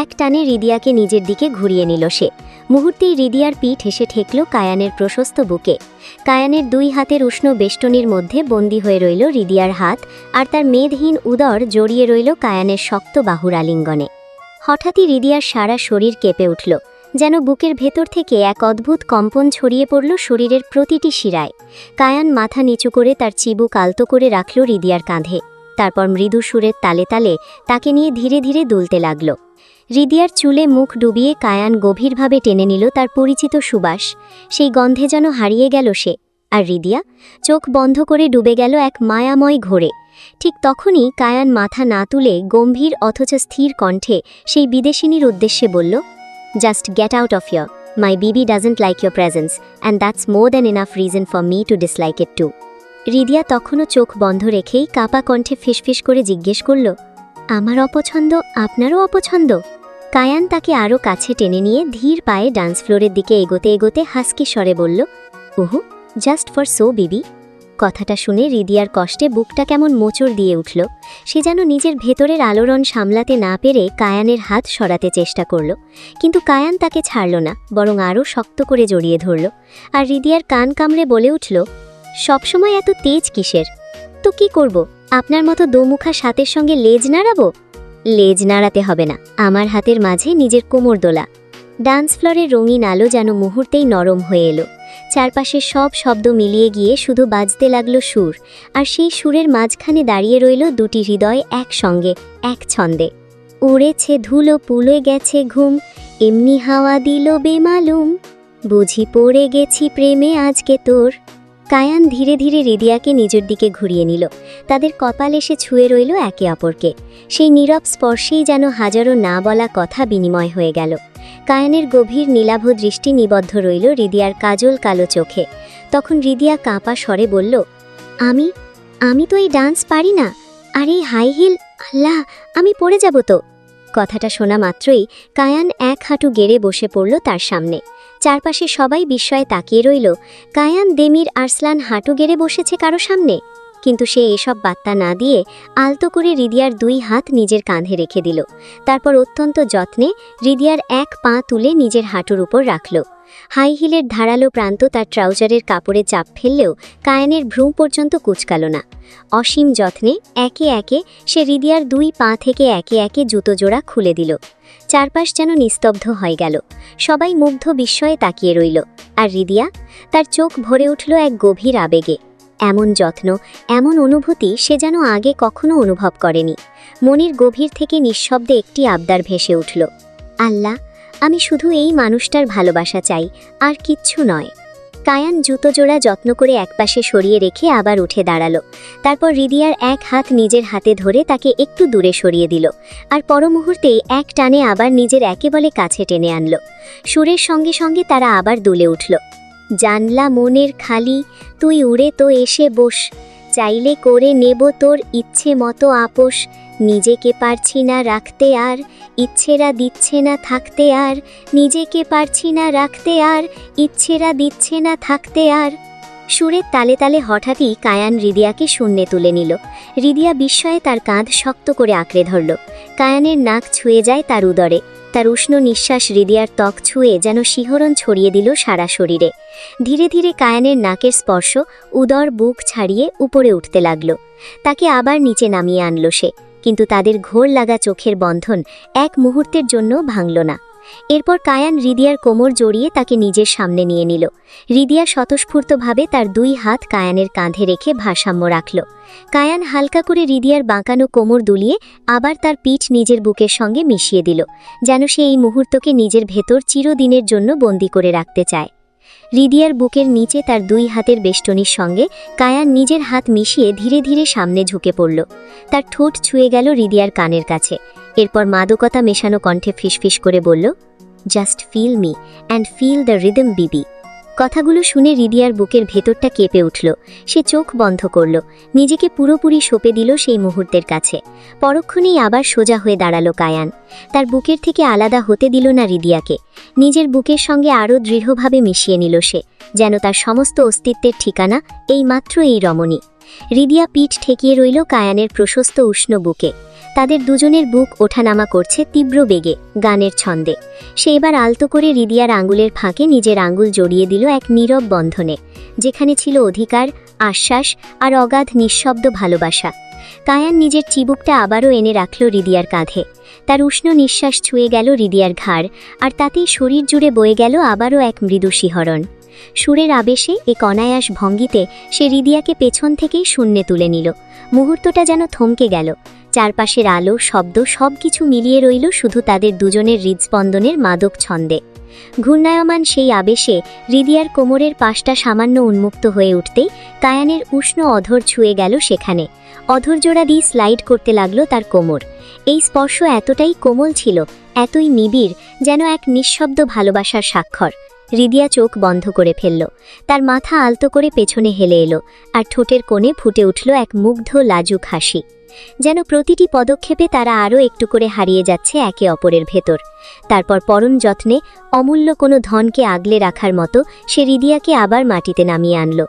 এক টানে রিদিয়াকে নিজের দিকে ঘুরিয়ে নিল সে। মুহূর্তেই রিদিয়ার পিঠ এসে ঠেকল কায়ানের প্রশস্ত বুকে। কায়ানের দুই হাতের উষ্ণ বেষ্টনীর মধ্যে বন্দী হয়ে রইল রিদিয়ার হাত, আর তার মেদহীন উদর জড়িয়ে রইল কায়ানের শক্ত বাহুর আলিঙ্গনে। হঠাৎই রিদিয়ার সারা শরীর কেঁপে উঠল, যেন বুকের ভেতর থেকে এক অদ্ভুত কম্পন ছড়িয়ে পড়ল শরীরের প্রতিটি শিরায়। কায়ান মাথা নিচু করে তার চিবুক আলতো করে রাখল রিদিয়ার কাঁধে। তারপর মৃদু সুরের তালে তালে তাকে নিয়ে ধীরে ধীরে দুলতে লাগল। হৃদিয়ার চুলে মুখ ডুবিয়ে কায়ান গভীরভাবে টেনে নিল তার পরিচিত সুবাস। সেই গন্ধে যেন হারিয়ে গেল সে, আর হৃদিয়া চোখ বন্ধ করে ডুবে গেল এক মায়াময় ঘোরে। ঠিক তখনই কায়ান মাথা না তুলে গম্ভীর অথচ স্থির কণ্ঠে সেই বিদেশিনীর উদ্দেশ্যে বলল, just get out of here, my বিবি doesn't like your presence and that's more than enough reason for me to dislike it too. Hridiya তখনও চোখ বন্ধ রেখেই কাপা কণ্ঠে ফিসফিস করে জিজ্ঞেস করল, আমার অপছন্দ আপনারও অপছন্দ? কায়ান তাকে আরও কাছে টেনে নিয়ে ধীর পায়ে ডান্স ফ্লোরের দিকে এগোতে এগোতে হাসকি স্বরে বলল, ওহো, জাস্ট ফর সো বিবি। কথাটা শুনে হৃদিয়ার কষ্টে বুকটা কেমন মোচড় দিয়ে উঠল। সে যেন নিজের ভেতরের আলোড়ন সামলাতে না পেরে কায়ানের হাত সরাতে চেষ্টা করল, কিন্তু কায়ান তাকে ছাড়ল না, বরং আরও শক্ত করে জড়িয়ে ধরল। আর হৃদিয়ার কান কামড়ে বলে উঠল, সবসময় এত তেজ কিসের? তো কি করব, আপনার মতো দোমুখা সাতের সঙ্গে লেজ নাড়াবো? লেজ নাড়াতে হবে না, আমার হাতের মাঝে নিজের কোমর দোলা। ডান্স ফ্লোরের রঙিন আলো যেন মুহূর্তেই নরম হয়ে এলো। চারপাশের সব শব্দ মিলিয়ে গিয়ে শুধু বাজতে লাগলো সুর, আর সেই সুরের মাঝখানে দাঁড়িয়ে রইল দুটি হৃদয় একসঙ্গে, এক ছন্দে। উড়েছে ধুলো পুলে গেছে ঘুম, এমনি হাওয়া দিল বেমালুম, বুঝি পড়ে গেছি প্রেমে আজকে তোর। কায়ান ধীরে ধীরে হৃদিয়াকে নিজের দিকে ঘুরিয়ে নিল। তাদের কপাল এসে ছুঁয়ে রইল একে অপরকে। সেই নীরব স্পর্শেই যেন হাজারো না বলা কথা বিনিময় হয়ে গেল। কায়ানের গভীর নীলাভ দৃষ্টি নিবদ্ধ রইল হৃদিয়ার কাজল কালো চোখে। তখন হৃদিয়া কাঁপা স্বরে বলল, আমি আমি তো এই ডান্স পারি না, আর এই হাই হিল, আল্লাহ, আমি পড়ে যাব তো। কথাটা শোনা মাত্রই কায়ান এক হাঁটু গেড়ে বসে পড়ল তার সামনে। চারপাশে সবাই বিস্ময়ে তাকিয়ে রইল। কায়ান দেমির আরসলান হাঁটু গেড়ে বসেছে কারো সামনে, কিন্তু সে এসব বার্তা না দিয়ে আলতো করে হৃদিয়ার দুই হাত নিজের কাঁধে রেখে দিল। তারপর অত্যন্ত যত্নে হৃদিয়ার এক পা তুলে নিজের হাঁটুর উপর রাখল। হাই হিলের ধারালো প্রান্ত তার ট্রাউজারের কাপড়ে চাপ ফেললেও কায়ানের ভ্রু পর্যন্ত কুঁচকাল না। অসীম যত্নে একে একে সে হৃদিয়ার দুই পা থেকে একে একে জুতো জোড়া খুলে দিল। চারপাশ যেন নিস্তব্ধ হয়ে গেল। সবাই মুগ্ধ বিস্ময়ে তাকিয়ে রইল, আর হৃদিয়া, তার চোখ ভরে উঠল এক গভীর আবেগে। এমন যত্ন, এমন অনুভূতি সে যেন আগে কখনো অনুভব করেনি। মনের গভীর থেকে নিঃশব্দে একটি আবদার ভেসে উঠল, আল্লাহ, আমি শুধু এই মানুষটার ভালোবাসা চাই, আর কিচ্ছু নয়। কায়ান জুতো জোড়া যত্ন করে একপাশে সরিয়ে রেখে আবার উঠে দাঁড়ালো। তারপর হৃদিয়ার এক হাত নিজের হাতে ধরে তাকে একটু দূরে সরিয়ে দিল, আর পরমুহূর্তেই এক টানে আবার নিজের একেবারে কাছে টেনে আনল। সুরের সঙ্গে সঙ্গে তারা আবার দুলে উঠল, জানলা মনের খালি, তুই উড়ে তো এসে বস, চাইলে করে নেব তোর ইচ্ছে মতো আপোষ, নিজেকে পারছি না রাখতে আর, ইচ্ছেরা দিচ্ছে না থাকতে আর, নিজেকে পারছি না রাখতে আর, ইচ্ছেরা দিচ্ছে না থাকতে আর। সুরের তালে তালে হঠাৎই কায়ান হৃদিয়াকে শূন্যে তুলে নিল। হৃদিয়া বিস্ময়ে তার কাঁধ শক্ত করে আঁকড়ে ধরল। কায়ানের নাক ছুঁয়ে যায় তার উদরে। তার উষ্ণ নিঃশ্বাস হৃদিয়ার ত্বক ছুঁয়ে যেন শিহরণ ছড়িয়ে দিল সারা শরীরে। ধীরে ধীরে কায়ানের নাকের স্পর্শ উদর বুক ছাড়িয়ে উপরে উঠতে লাগল। তাকে আবার নিচে নামিয়ে আনল সে, কিন্তু তাদের ঘোর লাগা চোখের বন্ধন এক মুহূর্তের জন্য ভাঙল না। এরপর কায়ান হৃদিয়ার কোমর জড়িয়ে তাকে নিজের সামনে নিয়ে নিল। হৃদিয়া স্বতঃস্ফূর্তভাবে তার দুই হাত কায়ানের কাঁধে রেখে ভারসাম্য রাখল। কায়ান হালকা করে হৃদিয়ার বাঁকানো কোমর দুলিয়ে আবার তার পিঠ নিজের বুকের সঙ্গে মিশিয়ে দিল, যেন সে এই মুহূর্তকে নিজের ভেতর চিরদিনের জন্য বন্দী করে রাখতে চায়। হৃদিয়ার বুকের নিচে তার দুই হাতের বেষ্টনীর সঙ্গে কায়ান নিজের হাত মিশিয়ে ধীরে ধীরে সামনে ঝুঁকে পড়ল। তার ঠোঁট ছুঁয়ে গেল হৃদিয়ার কানের কাছে। এরপর মাদকতা মেশানো কণ্ঠে ফিসফিস করে বলল, just feel me and feel the rhythm বিবি। কথাগুলো শুনে হৃদিয়ার বুকের ভেতরটা কেঁপে উঠল। সে চোখ বন্ধ করল, নিজেকে পুরোপুরি সঁপে দিল সেই মুহূর্তের কাছে। পরক্ষণেই আবার সোজা হয়ে দাঁড়ালো কায়ান। তার বুকের থেকে আলাদা হতে দিল না হৃদিয়াকে। নিজের বুকের সঙ্গে আরও দৃঢ়ভাবে মিশিয়ে নিল সে, যেন তার সমস্ত অস্তিত্বের ঠিকানা এইমাত্র এই রমণী। হৃদিয়া পিঠ ঠেকিয়ে রইল কায়ানের প্রশস্ত উষ্ণ বুকে। তাদের দুজনের বুক ওঠানামা করছে তীব্র বেগে, গানের ছন্দে। সে এবার আলতো করে হৃদিয়ার আঙ্গুলের ফাঁকে নিজের আঙ্গুল জড়িয়ে দিল এক নীরব বন্ধনে, যেখানে ছিল অধিকার, আশ্বাস আর অগাধ নিঃশব্দ ভালোবাসা। কায়ান নিজের চিবুকটা আবারও এনে রাখল হৃদিয়ার কাঁধে। তার উষ্ণ নিঃশ্বাস ছুঁয়ে গেল হৃদিয়ার ঘাড়, আর তাতেই শরীর জুড়ে বয়ে গেল আবারও এক মৃদু শিহরণ। সুরের আবেশে এক অনায়াস ভঙ্গিতে সে রিদিয়াকে পেছন থেকেই শূন্যে তুলে নিল। মুহূর্তটা যেন থমকে গেল। চারপাশের আলো, শব্দ সবকিছু মিলিয়ে রইল শুধু তাদের দুজনের হৃদস্পন্দনের মাদক ছন্দে। ঘূর্ণায়মান সেই আবেশে রিদিয়ার কোমরের পাশটা সামান্য উন্মুক্ত হয়ে উঠতেই কায়ানের উষ্ণ অধর ছুঁয়ে গেল সেখানে। অধরজোড়া দিয়ে স্লাইড করতে লাগলো তার কোমর। এই স্পর্শ এতটাই কোমল ছিল, এতই নিবিড়, যেন এক নিঃশব্দ ভালোবাসার স্বাক্ষর। রিদিয়া চোখ বন্ধ করে ফেলল। তার মাথা আলতো করে পেছনে হেলে এলো, আর ঠোঁটের কোণে ফুটে উঠল এক মুগ্ধ লাজুক হাসি। যেন প্রতিটি পদক্ষেপে তারা আরও একটু করে হারিয়ে যাচ্ছে একে অপরের ভেতর। তারপর পরম যত্নে, অমূল্য কোনো ধনকে আগলে রাখার মতো সে রিদিয়াকে আবার মাটিতে নামিয়ে আনল।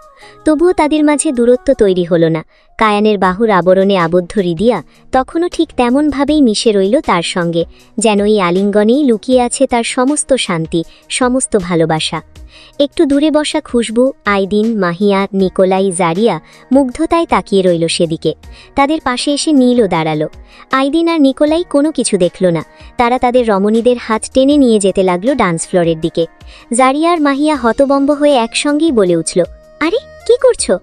তবুও তাদের মাঝে দূরত্ব তৈরি হলো না। কায়ানের বাহুর আবরণে আবদ্ধ রিদিয়া তখনও ঠিক তেমনভাবেই মিশে রইল তার সঙ্গে, যেন এই আলিঙ্গনেই লুকিয়ে আছে তার সমস্ত শান্তি, সমস্ত ভালোবাসা। একটু দূরে বসা খুশবু, আইদিন, মাহিয়া, নিকোলাই, জারিয়া মুগ্ধতায় তাকিয়ে রইল সেদিকে। তাদের পাশে এসে নীলও দাঁড়ালো। আইদিন আর নিকোলাই কোনো কিছু দেখল না। তারা তাদের রমণীদের হাত টেনে নিয়ে যেতে লাগলো ডান্স ফ্লোরের দিকে। জারিয়া আর মাহিয়া হতবম্ব হয়ে একসঙ্গেই বলে উঠল, আরে কি করছো?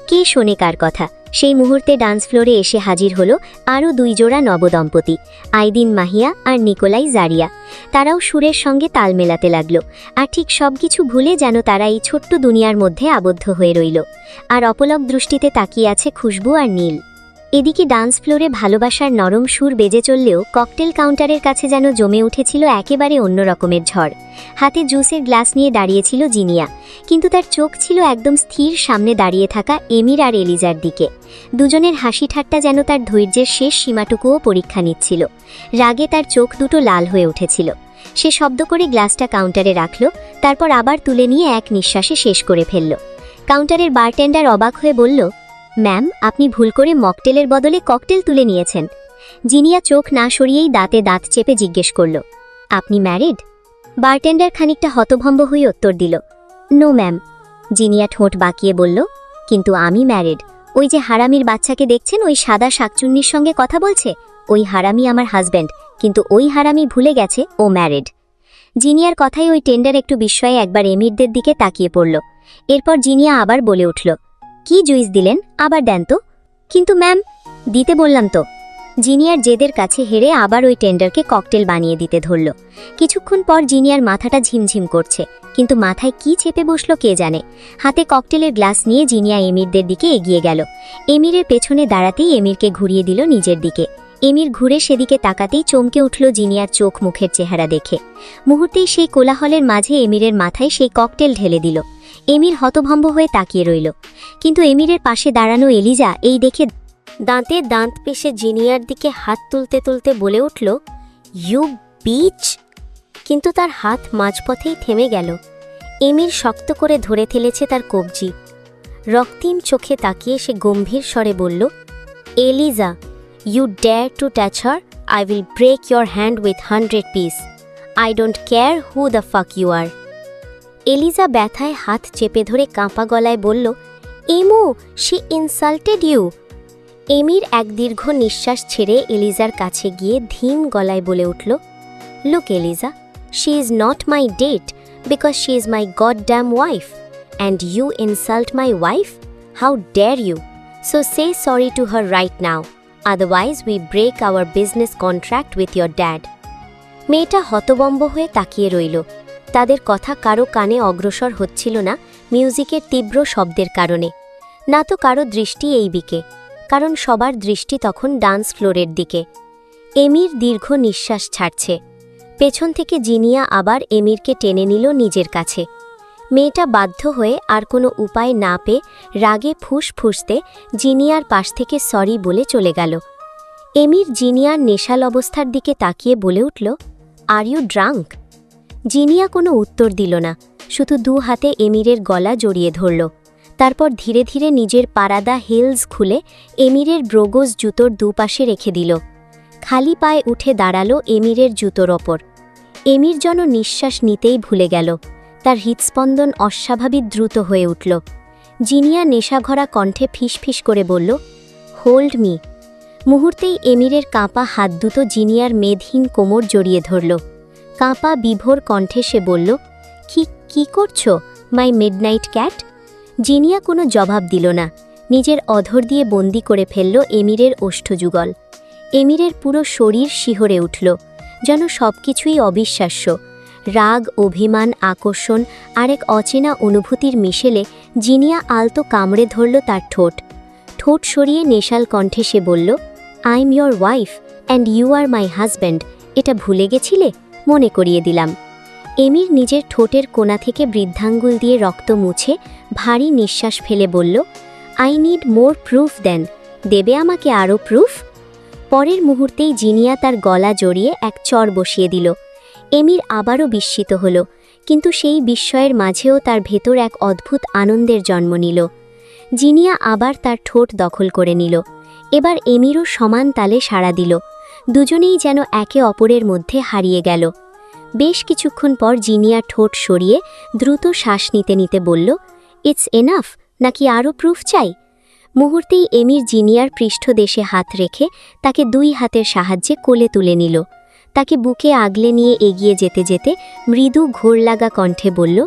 কে শোনে কার কথা? সেই মুহূর্তে ডান্স ফ্লোরে এসে হাজির হলো আরও 2 জোড়া নবদম্পতি, আইদিন মাহিয়া আর নিকোলাই জারিয়া। তারাও সুরের সঙ্গে তাল মেলাতে লাগলো, আর ঠিক সবকিছু ভুলে যেন তারা এই ছোট্ট দুনিয়ার মধ্যে আবদ্ধ হয়ে রইল। আর অপলক দৃষ্টিতে তাকিয়ে আছে খুশবু আর নীল। এদিকে ডান্স ফ্লোরে ভালোবাসার নরম সুর বেজে চললেও ককটেল কাউন্টারের কাছে যেন জমে উঠেছিল একেবারে অন্য রকমের ঝড়। হাতে জুসের গ্লাস নিয়ে দাঁড়িয়েছিল জিনিয়া, কিন্তু তার চোখ ছিল একদম স্থির সামনে দাঁড়িয়ে থাকা এমির আর এলিজার দিকে। দুজনের হাসি ঠাট্টা যেন তার ধৈর্যের শেষ সীমাটুকুও পরীক্ষা নিচ্ছিল। রাগে তার চোখ দুটো লাল হয়ে উঠেছিল। সে শব্দ করে গ্লাসটা কাউন্টারে রাখল, তারপর আবার তুলে নিয়ে এক নিঃশ্বাসে শেষ করে ফেলল। কাউন্টারের বারটেন্ডার অবাক হয়ে বলল, ম্যাম, আপনি ভুল করে মকটেলের বদলে ককটেল তুলে নিয়েছেন। জিনিয়া চোখ না সরিয়েই দাঁতে দাঁত চেপে জিজ্ঞেস করল, আপনি ম্যারিড? বারটেন্ডার খানিকটা হতভম্ব হয়ে উত্তর দিল, নো ম্যাম। জিনিয়া ঠোঁট বাঁকিয়ে বলল, কিন্তু আমি ম্যারিড। ওই যে হারামির বাচ্চাকে দেখছেন ওই সাদা শাকচুন্নির সঙ্গে কথা বলছে, ওই হারামি আমার হাজব্যান্ড, কিন্তু ওই হারামি ভুলে গেছে ও ম্যারিড। জিনিয়ার কথাই ওই টেন্ডার একটু বিস্ময়ে একবার এমিরদের দিকে তাকিয়ে পড়ল। এরপর জিনিয়া আবার বলে উঠল, কি জুইস দিলেন? আবার দেন তো। কিন্তু ম্যাম, দিতে বললাম তো। জিনিয়ার জেদের কাছে হেরে আবার ওই টেন্ডারকে ককটেল বানিয়ে দিতে ধরল। কিছুক্ষণ পর জিনিয়ার মাথাটা ঝিমঝিম করছে, কিন্তু মাথায় কি চেপে বসল কে জানে। হাতে ককটেলের গ্লাস নিয়ে জিনিয়া এমিরদের দিকে এগিয়ে গেল। এমিরের পেছনে দাঁড়াতেই এমিরকে ঘুরিয়ে দিল নিজের দিকে। এমির ঘুরে সেদিকে তাকাতেই চমকে উঠল জিনিয়ার চোখ মুখের চেহারা দেখে। মুহূর্তেই সেই কোলাহলের মাঝে এমিরের মাথায় সেই ককটেল ঢেলে দিল। এমির হতভম্ব হয়ে তাকিয়ে রইল, কিন্তু এমিরের পাশে দাঁড়ানো এলিজা এই দেখে দাঁতে দাঁত পেশে জিনিয়ার দিকে হাত তুলতে তুলতে বলে উঠল, ইউ বিচ! কিন্তু তার হাত মাঝপথেই থেমে গেল। এমির শক্ত করে ধরে ফেলেছে তার কবজি। রক্তিম চোখে তাকিয়ে সে গম্ভীর স্বরে বলল, Eliza, you dare to touch her, I will break your hand with 100 piece. I don't care who the fuck you are. Eliza ব্যথায় হাত চেপে ধরে কাঁপা গলায় বলল, এমো, শি ইনসাল্টেড ইউ। এমির এক দীর্ঘ নিঃশ্বাস ছেড়ে এলিজার কাছে গিয়ে ধীম গলায় বলে উঠল, look Eliza, she is not my date because she is my god damn wife, and you insult my wife? How dare you? So say sorry to her right now, otherwise we break our business contract with your dad. মেয়েটা হতবম্ব হয়ে তাকিয়ে রইল। তাদের কথা কারো কানে অগ্রসর হচ্ছিল না মিউজিকের তীব্র শব্দের কারণে, না তো কারো দৃষ্টি এই দিকে, কারণ সবার দৃষ্টি তখন ডান্স ফ্লোরের দিকে। এমির দীর্ঘ নিঃশ্বাস ছাড়ছে। পেছন থেকে জিনিয়া আবার এমিরকে টেনে নিল নিজের কাছে। মেয়েটা বাধ্য হয়ে আর কোনো উপায় না পেয়ে রাগে ফুসফুসতে জিনিয়ার পাশ থেকে সরি বলে চলে গেল। এমির জিনিয়ার নেশাল অবস্থার দিকে তাকিয়ে বলে উঠল, আর ইউ ড্রাঙ্ক? জিনিয়া কোনো উত্তর দিল না, শুধু 2 হাতে এমিরের গলা জড়িয়ে ধরল। তারপর ধীরে ধীরে নিজের পারাদা হিলস খুলে এমিরের ব্রোগোজ জুতোর দুপাশে রেখে দিল। খালি পায়ে উঠে দাঁড়ালো এমিরের জুতোর ওপর। এমির যেন নিঃশ্বাস নিতেই ভুলে গেল। তার হৃৎস্পন্দন অস্বাভাবিক দ্রুত হয়ে উঠল। জিনিয়া নেশাভরা কণ্ঠে ফিসফিস করে বলল, হোল্ড মি। মুহূর্তেই এমিরের কাঁপা হাত দুটো জিনিয়ার মেদহীন কোমর জড়িয়ে ধরল। কাঁপা বিভোর কণ্ঠে সে বলল, কি করছো? মাই মিডনাইট ক্যাট? জিনিয়া কোনো জবাব দিল না, নিজের অধর দিয়ে বন্দি করে ফেলল এমিরের ওষ্ঠযুগল। এমিরের পুরো শরীর শিহরে উঠল, যেন সবকিছুই অবিশ্বাস্য। রাগ, অভিমান, আকর্ষণ আর এক অচেনা অনুভূতির মিশেলে জিনিয়া আলতো কামড়ে ধরল তার ঠোঁট। ঠোঁট সরিয়ে নেশাল কণ্ঠে সে বলল, I am your wife and you are my husband. এটা ভুলে গেছিলে? মনে করিয়ে দিলাম। এমির নিজের ঠোঁটের কোণা থেকে বৃদ্ধাঙ্গুল দিয়ে রক্ত মুছে ভারী নিঃশ্বাস ফেলে বলল, আই নিড মোর প্রুফ দেন। দেবে আমাকে আরও প্রুফ? পরের মুহূর্তেই জিনিয়া তার গলা জড়িয়ে এক চর বসিয়ে দিল। এমির আবারও বিস্মিত হল, কিন্তু সেই বিস্ময়ের মাঝেও তার ভেতর এক অদ্ভুত আনন্দের জন্ম নিল। জিনিয়া আবার তার ঠোঁট দখল করে নিল। এবার এমিরও সমান তালে সাড়া দিল। দুজনেই যেন একে অপরের মধ্যে হারিয়ে গেল। বেশ কিছুক্ষণ পর জিনিয়া ঠোঁট সরিয়ে দ্রুত শ্বাস নিতে নিতে বলল, ইটস এনাফ, নাকি আরও প্রুফ চাই? মুহূর্তেই এমির জিনিয়ার পৃষ্ঠদেশে হাত রেখে তাকে দুই হাতের সাহায্যে কোলে তুলে নিল। তাকে বুকে আগলে নিয়ে এগিয়ে যেতে যেতে মৃদু ঘোর লাগা কণ্ঠে বলল,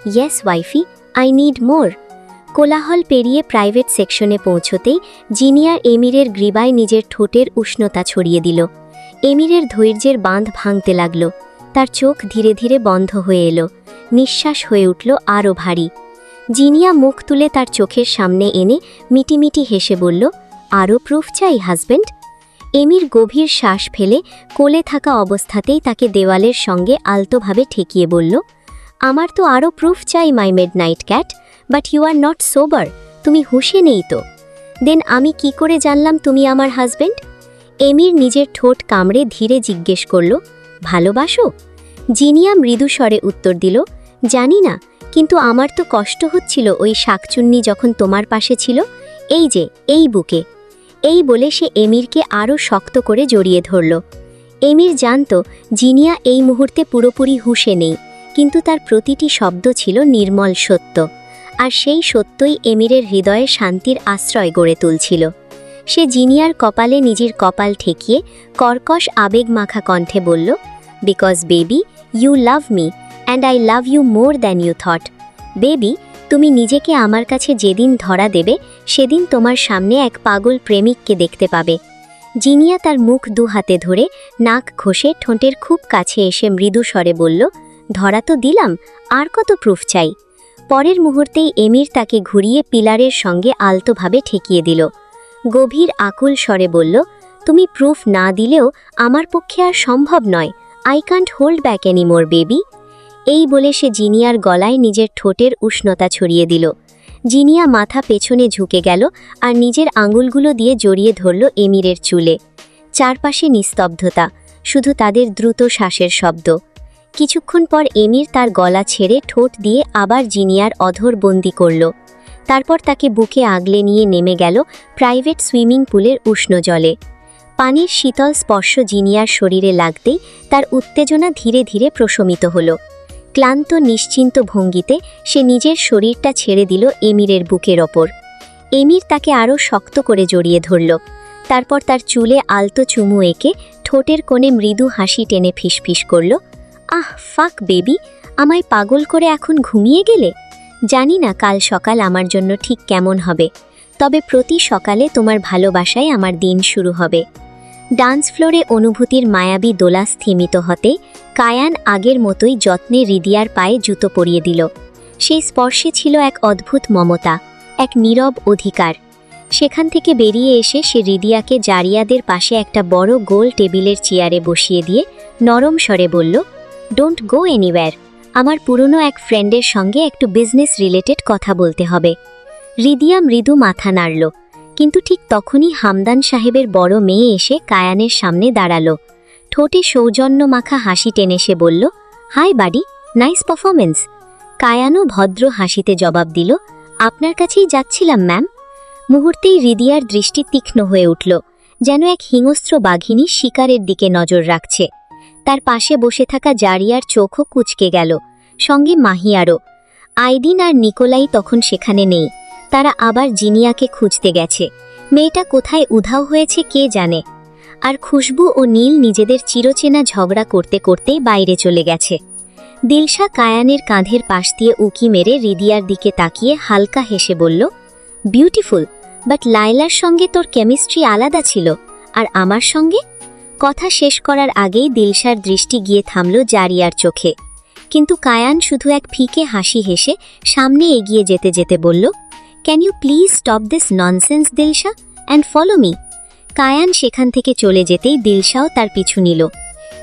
ইয়েস ওয়াইফি, আই নিড মোর। কোলাহল পেরিয়ে প্রাইভেট সেকশনে পৌঁছতেই জিনিয়ার এমিরের গ্রীবায় নিজের ঠোঁটের উষ্ণতা ছড়িয়ে দিল। এমিরের ধৈর্যের বাঁধ ভাঙতে লাগল। তার চোখ ধীরে ধীরে বন্ধ হয়ে এলো, নিঃশ্বাস হয়ে উঠল আরও ভারী। জিনিয়া মুখ তুলে তার চোখের সামনে এনে মিটিমিটি হেসে বলল, আরও প্রুফ চাই হাজব্যান্ড? এমির গভীর শ্বাস ফেলে কোলে থাকা অবস্থাতেই তাকে দেওয়ালের সঙ্গে আলতোভাবে ঠেকিয়ে বলল, আমার তো আরও প্রুফ চাই my midnight cat, but you are not sober. তুমি হুঁশে নেই তো? দেন আমি কি করে জানলাম তুমি আমার হাজব্যান্ড? এমির নিজের ঠোঁট কামড়ে ধীরে জিজ্ঞেস করল, ভালোবাসো? জিনিয়া মৃদু স্বরে উত্তর দিল, জানি না, কিন্তু আমার তো কষ্ট হচ্ছিল ওই শাকচুন্নি যখন তোমার পাশে ছিল, এই যে এই বুকে। এই বলে সে এমিরকে আরও শক্ত করে জড়িয়ে ধরল। এমির জানত জিনিয়া এই মুহূর্তে পুরোপুরি হুঁশে নেই, কিন্তু তার প্রতিটি শব্দ ছিল নির্মল সত্য, আর সেই সত্যই এমিরের হৃদয়ে শান্তির আশ্রয় গড়ে তুলছিল। সে জিনিয়ার কপালে নিজের কপাল ঠেকিয়ে কর্কশ আবেগমাখা কণ্ঠে বলল, because baby you love me and I love you more than you thought. Baby, তুমি নিজেকে আমার কাছে যেদিন ধরা দেবে সেদিন তোমার সামনে এক পাগল প্রেমিককে দেখতে পাবে। জিনিয়া তার মুখ দু হাতে ধরে নাক ঘষে ঠোঁটের খুব কাছে এসে মৃদু স্বরে বলল, ধরা তো দিলাম, আর কত প্রুফ চাই? পরের মুহূর্তেই এমির তাকে ঘুরিয়ে পিলারের সঙ্গে আলতোভাবে ঠেকিয়ে দিল। গভীর আকুল স্বরে বলল, তুমি প্রুফ না দিলেও আমার পক্ষে আর সম্ভব নয়। I can't hold back anymore baby. এই বলে সে জিনিয়ার গলায় নিজের ঠোঁটের উষ্ণতা ছড়িয়ে দিল। জিনিয়া মাথা পেছনে ঝুঁকে গেল আর নিজের আঙুলগুলো দিয়ে জড়িয়ে ধরল এমিরের চুলে। চারপাশে নিস্তব্ধতা, শুধু তাদের দ্রুত শ্বাসের শব্দ। কিছুক্ষণ পর এমির তার গলা ছেড়ে ঠোঁট দিয়ে আবার জিনিয়ার অধর বন্দি করল। তারপর তাকে বুকে আগলে নিয়ে নেমে গেল প্রাইভেট সুইমিং পুলের উষ্ণ জলে। পানির শীতল স্পর্শ জিনিয়ার শরীরে লাগতেই তার উত্তেজনা ধীরে ধীরে প্রশমিত হল। ক্লান্ত নিশ্চিন্ত ভঙ্গিতে সে নিজের শরীরটা ছেড়ে দিল এমিরের বুকের ওপর। এমির তাকে আরও শক্ত করে জড়িয়ে ধরল। তারপর তার চুলে আলতো চুমু এঁকে ঠোঁটের কোণে মৃদু হাসি টেনে ফিসফিস করল, আহ ফাক বেবি, আমায় পাগল করে এখন ঘুমিয়ে গেলে? জানি না কাল সকাল আমার জন্য ঠিক কেমন হবে, তবে প্রতি সকালে তোমার ভালোবাসায় আমার দিন শুরু হবে। ডান্স ফ্লোরে অনুভূতির মায়াবী দোলা স্থিমিত হতে কায়ান আগের মতোই যত্নে রিদিয়ার পায়ে জুতো পরিয়ে দিল। সেই স্পর্শে ছিল এক অদ্ভুত মমতা, এক নীরব অধিকার। সেখান থেকে বেরিয়ে এসে সে রিদিয়াকে জারিয়াদের পাশে একটা বড় গোল টেবিলের চেয়ারে বসিয়ে দিয়ে নরম স্বরে বলল, ডোন্ট গো এনিওয়্যার, আমার পুরনো এক ফ্রেন্ডের সঙ্গে একটু বিজনেস রিলেটেড কথা বলতে হবে। রিদিয়া মৃদু মাথা নাড়ল, কিন্তু ঠিক তখনই হামদান সাহেবের বড় মেয়ে এসে কায়ানের সামনে দাঁড়ালো। ঠোঁটে সৌজন্য মাখা হাসি টেনে সে বলল, হাই বাডি, নাইস পারফরমেন্স। কায়ানও ভদ্র হাসিতে জবাব দিল, আপনার কাছেই যাচ্ছিলাম ম্যাম। মুহূর্তেই রিদিয়ার দৃষ্টি তীক্ষ্ণ হয়ে উঠল, যেন এক হিংস্র বাঘিনী শিকারের দিকে নজর রাখছে। তার পাশে বসে থাকা জারিয়ার চোখও কুঁচকে গেল, সঙ্গে মাহিয়ারও। আইদিন আর নিকোলাই তখন সেখানে নেই, তারা আবার জিনিয়াকে খুঁজতে গেছে। মেয়েটা কোথায় উধাও হয়েছে কে জানে। আর খুশবু ও নীল নিজেদের চিরচেনা ঝগড়া করতে করতেই বাইরে চলে গেছে। দিলশা কায়ানের কাঁধের পাশ দিয়ে উকি মেরে রিদিয়ার দিকে তাকিয়ে হালকা হেসে বলল, বিউটিফুল, বাট লায়লার সঙ্গে তোর কেমিস্ট্রি আলাদা ছিল, আর আমার সঙ্গে? কথা শেষ করার আগেই দিলশার দৃষ্টি গিয়ে থামল জারিয়ার চোখে, কিন্তু কায়ান শুধু এক ফিকে হাসি হেসে সামনে এগিয়ে যেতে যেতে বলল, can you please stop this nonsense Dilsha and follow me. Kayan সেখান থেকে চলে যেতেই দিলশাও তার পিছু নিল,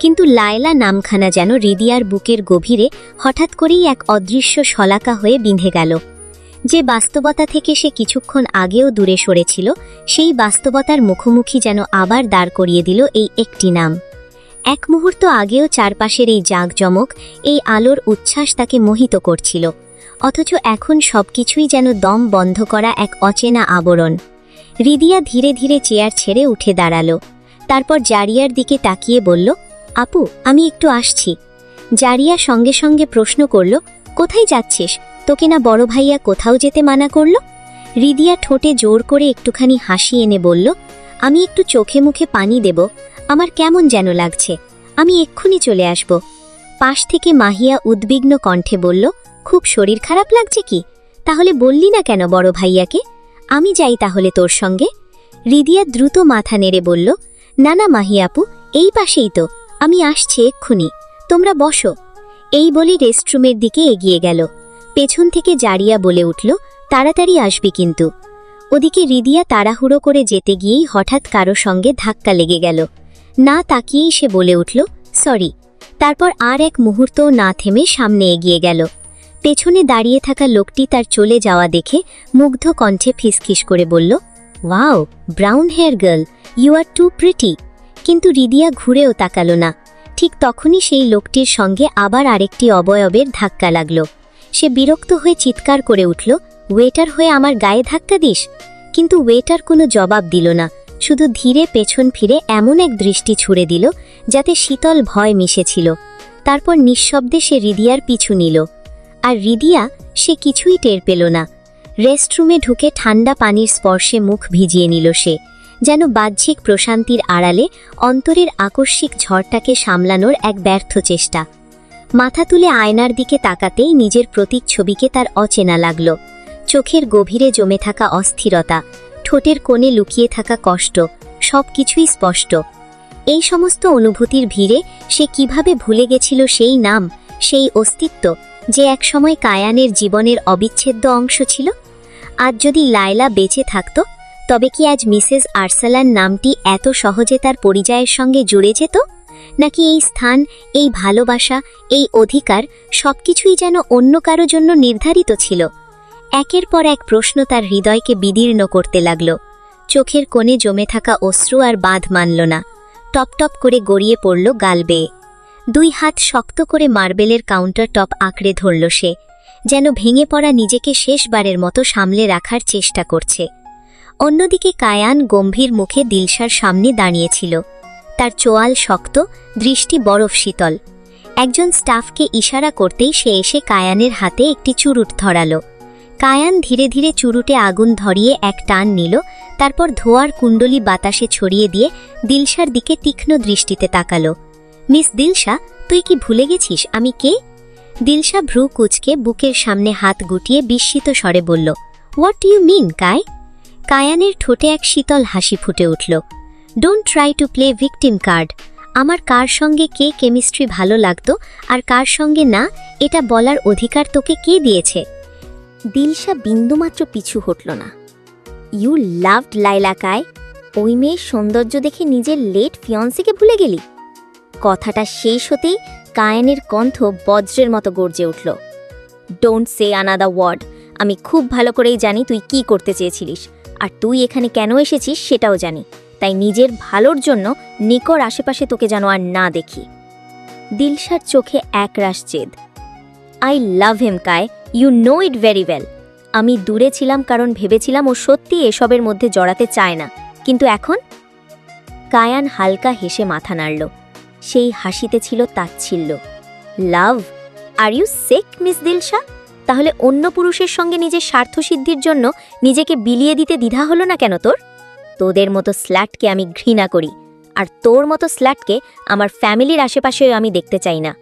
কিন্তু লায়লা নামখানা যেন রিদিয়ার বুকের গভীরে হঠাৎ করেই এক অদৃশ্য শলাকা হয়ে বিঁধে গেল। যে বাস্তবতা থেকে সে কিছুক্ষণ আগেও দূরে সরেছিল, সেই বাস্তবতার মুখোমুখি যেন আবার দাঁড় করিয়ে দিল এই একটি নাম। এক মুহূর্ত আগেও চারপাশের এই জাঁকজমক, এই আলোর উচ্ছ্বাস তাকে মোহিত করছিল, অথচ এখন সবকিছুই যেন দম বন্ধ করা এক অচেনা আবরণ। রিদিয়া ধীরে ধীরে চেয়ার ছেড়ে উঠে দাঁড়ালো, তারপর জারিয়ার দিকে তাকিয়ে বলল, আপু, আমি একটু আসছি। জারিয়া সঙ্গে সঙ্গে প্রশ্ন করল, কোথায় যাচ্ছিস? তোকে না বড় ভাইয়া কোথাও যেতে মানা করল? রিদিয়া ঠোঁটে জোর করে একটুখানি হাসি এনে বলল, আমি একটু চোখে মুখে পানি দেব, আমার কেমন যেন লাগছে, আমি এক্ষুনি চলে আসব। পাশ থেকে মাহিয়া উদ্বিগ্ন কণ্ঠে বলল, খুব শরীর খারাপ লাগছে কি? তাহলে বললি না কেন বড় ভাইয়াকে? আমি যাই তাহলে তোর সঙ্গে। রিদিয়া দ্রুত মাথা নেড়ে বলল, না না মাহিয়া আপু, এই পাশেই তো, আমি আসছি এক্ষুনি, তোমরা বসো। এই বলে রেস্টরুমের দিকে এগিয়ে গেল। পেছন থেকে জারিয়া বলে উঠল, তাড়াতাড়ি আসবি কিন্তু। ওদিকে রিদিয়া তাড়াহুড়ো করে যেতে গিয়েই হঠাৎ কারো সঙ্গে ধাক্কা লেগে গেল। না তাকিয়েই সে বলে উঠল, সরি। তারপর আর এক মুহূর্তও না থেমে সামনে এগিয়ে গেল। পেছনে দাঁড়িয়ে থাকা লোকটি তার চলে যাওয়া দেখে মুগ্ধ কণ্ঠে ফিসফিস করে বলল, wow, brown hair girl, you are too pretty. কিন্তু রিদিয়া ঘুরেও তাকালো না। ঠিক তখনই সেই লোকটির সঙ্গে আবার আরেকটি অবয়বের ধাক্কা লাগল। সে বিরক্ত হয়ে চিৎকার করে উঠল, ওয়েটার হয়ে আমার গায়ে ধাক্কা দিস? কিন্তু ওয়েটার কোনো জবাব দিল না, শুধু ধীরে পেছন ফিরে এমন এক দৃষ্টি ছুড়ে দিল যাতে শীতল ভয় মিশেছিল। তারপর নিঃশব্দে সে রিদিয়ার পিছু নিল। আর রিদিয়া, সে কিছুই টের পেল না। রেস্টরুমে ঢুকে ঠান্ডা পানির স্পর্শে মুখ ভিজিয়ে নিল সে, যেন বাহ্যিক প্রশান্তির আড়ালে অন্তরের আকস্মিক ঝড়টাকে সামলানোর এক ব্যর্থ চেষ্টা। মাথা তুলে আয়নার দিকে তাকাতেই নিজের প্রতিচ্ছবিকে তার অচেনা লাগল। চোখের গভীরে জমে থাকা অস্থিরতা, ঠোঁটের কোণে লুকিয়ে থাকা কষ্ট, সবকিছুই স্পষ্ট। এই সমস্ত অনুভূতির ভিড়ে সে কিভাবে ভুলে গেছিল সেই নাম, সেই অস্তিত্ব, যে একসময় কায়ানের জীবনের অবিচ্ছেদ্য অংশ ছিল। আজ যদি লায়লা বেঁচে থাকত, তবে কি আজ মিসেস আরসালান নামটি এত সহজে তার পরিচয়ের সঙ্গে জুড়ে যেত? নাকি এই স্থান, এই ভালোবাসা, এই অধিকার সবকিছুই যেন অন্য কারো জন্য নির্ধারিত ছিল? একের পর এক প্রশ্ন তার হৃদয়কে বিদীর্ণ করতে লাগল। চোখের কোণে জমে থাকা অশ্রু আর বাঁধ মানল না, টপ টপ করে গড়িয়ে পড়ল গাল বেয়ে। দুই হাত শক্ত করে মার্বেলের কাউন্টার টপ আঁকড়ে ধরল সে, যেন ভেঙে পড়া নিজেকে শেষবারের মতো সামলে রাখার চেষ্টা করছে। অন্যদিকে কায়ান গম্ভীর মুখে দিলশার সামনে দাঁড়িয়েছিল, তার চোয়াল শক্ত, দৃষ্টি বরফ শীতল। একজন স্টাফকে ইশারা করতেই সে এসে কায়ানের হাতে একটি চুরুট ধরাল। কায়ান ধীরে ধীরে চুরুটে আগুন ধরিয়ে এক টান নিল, তারপর ধোঁয়ার কুণ্ডলি বাতাসে ছড়িয়ে দিয়ে দিলশার দিকে তীক্ষ্ণ দৃষ্টিতে তাকালো। মিস দিলশা, তুই কি ভুলে গেছিস আমি কে? দিলশা ভ্রু কুঁচকে বুকের সামনে হাত গুটিয়ে বিস্মিত স্বরে বলল, হোয়াট ডু ইউ মিন কায়? কায়ানের ঠোঁটে এক শীতল হাসি ফুটে উঠল। Don't try to play victim card. আমার কার সঙ্গে কে কেমিস্ট্রি ভালো লাগতো আর কার সঙ্গে না, এটা বলার অধিকার তোকে কে দিয়েছে? দিলশা বিন্দুমাত্র পিছু হটল না। ইউ লাভড লাইলা কায়? ওই মেয়ের সৌন্দর্য দেখে নিজের লেট ফিয়ন্সিকে ভুলে গেলি? কথাটা শেষ হতেই কায়ানের কণ্ঠ বজ্রের মতো গর্জে উঠল। Don't say another word. আমি খুব ভালো করেই জানি তুই কি করতে চেয়েছিলিস, আর তুই এখানে কেন এসেছিস সেটাও জানি। তাই নিজের ভালোর জন্য নিকর আশেপাশে তোকে যেন আর না দেখি। দিলশার চোখে একরাশ জেদ। আই লাভ হিম কায়, you know it very well. আমি দূরে ছিলাম কারণ ভেবেছিলাম ও সত্যি এসবের মধ্যে জড়াতে চায় না, কিন্তু এখন? কায়ান হালকা হেসে মাথা নাড়ল। সেই হাসিতে ছিল তাচ্ছিল্য। Love? Are you sick miss Dilsha? তাহলে অন্য পুরুষের সঙ্গে নিজের স্বার্থসিদ্ধির জন্য নিজেকে বিলিয়ে দিতে দ্বিধা হলো না কেন তোর? তোদের মতো স্ল্যাটকে আমি ঘৃণা করি, আর তোর মতো স্ল্যাটকে আমার ফ্যামিলির আশেপাশেও আমি দেখতে চাই না।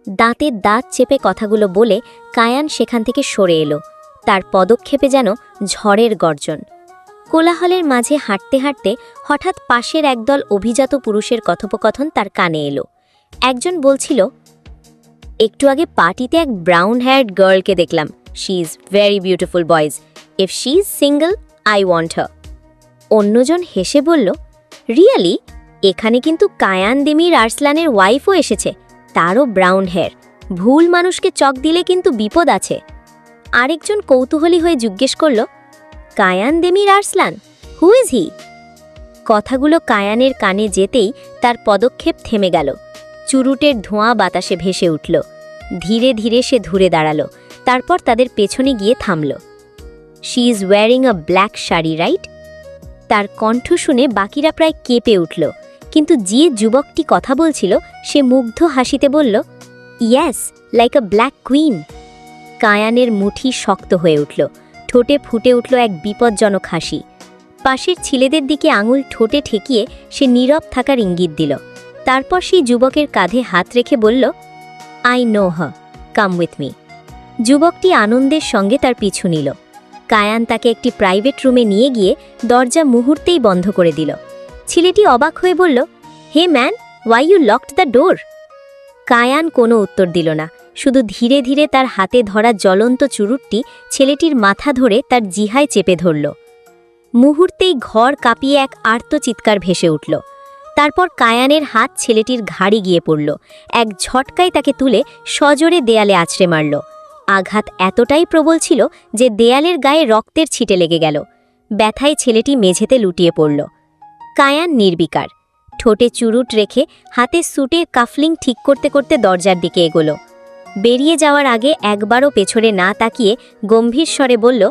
দাঁতে দাঁত চেপে কথাগুলো বলে কায়ান সেখান থেকে সরে এলো, তার পদক্ষেপে যেন ঝড়ের গর্জন। কোলাহলের মাঝে হাঁটতে হাঁটতে হঠাৎ পাশের একদল অভিজাত পুরুষের কথোপকথন তার কানে এলো। একজন বলছিল, একটু আগে পার্টিতে এক ব্রাউন হেয়ার্ড গার্লকে দেখলাম, she is very beautiful boys, if she is single I want হার। অন্যজন হেসে বলল, রিয়ালি, এখানে কিন্তু কায়ান দেমির আর্সলানের ওয়াইফও এসেছে, তারও ব্রাউন হেয়ার, ভুল মানুষকে চক দিলে কিন্তু বিপদ আছে। আরেকজন কৌতূহলী হয়ে জিজ্ঞেস করল, Kayan Demir Arsalan, who is he? কথাগুলো কায়ানের কানে যেতেই তার পদক্ষেপ থেমে গেল। চুরুটের ধোঁয়া বাতাসে ভেসে উঠল। ধীরে ধীরে সে ঘুরে দাঁড়াল, তারপর তাদের পেছনে গিয়ে থামল। She is wearing a black sari, right? তার কণ্ঠ শুনে বাকিরা প্রায় কেঁপে উঠল, কিন্তু যে যুবকটি কথা বলছিল সে মুগ্ধ হাসিতে বলল, yes, like a black queen. কায়ানের মুঠি শক্ত হয়ে উঠল, ঠোঁটে ফুটে উঠল এক বিপজ্জনক হাসি। পাশের ছেলেদের দিকে আঙুল ঠোঁটে ঠেকিয়ে সে নীরব থাকার ইঙ্গিত দিল। তারপর সেই যুবকের কাঁধে হাত রেখে বলল, I know her, come with me. যুবকটি আনন্দের সঙ্গে তার পিছু নিল। কায়ান তাকে একটি প্রাইভেট রুমে নিয়ে গিয়ে দরজা মুহূর্তেই বন্ধ করে দিল। ছেলেটি অবাক হয়ে বলল, hey man, why you locked the door? Kayan কোনো উত্তর দিল না, শুধু ধীরে ধীরে তার হাতে ধরা জ্বলন্ত চুরুটটি ছেলেটির মাথা ধরে তার জিহায় চেপে ধরল। মুহূর্তেই ঘর কাঁপিয়ে এক আর্তচিৎকার ভেসে উঠল। তারপর কায়ানের হাত ছেলেটির ঘাড়ি গিয়ে পড়ল। এক ঝটকায় তাকে তুলে সজোরে দেয়ালে আছড়ে মারল। আঘাত এতটাই প্রবল ছিল যে দেয়ালের গায়ে রক্তের ছিটে লেগে গেল। ব্যথায় ছেলেটি মেঝেতে লুটিয়ে পড়ল। কায়ান নির্বিকার, ঠোঁটে চুরুট রেখে হাতে স্যুটের কাফলিং ঠিক করতে করতে দরজার দিকে এগোল। বেরিয়ে যাওয়ার আগে একবারও পেছনে না তাকিয়ে গম্ভীর স্বরে বলল,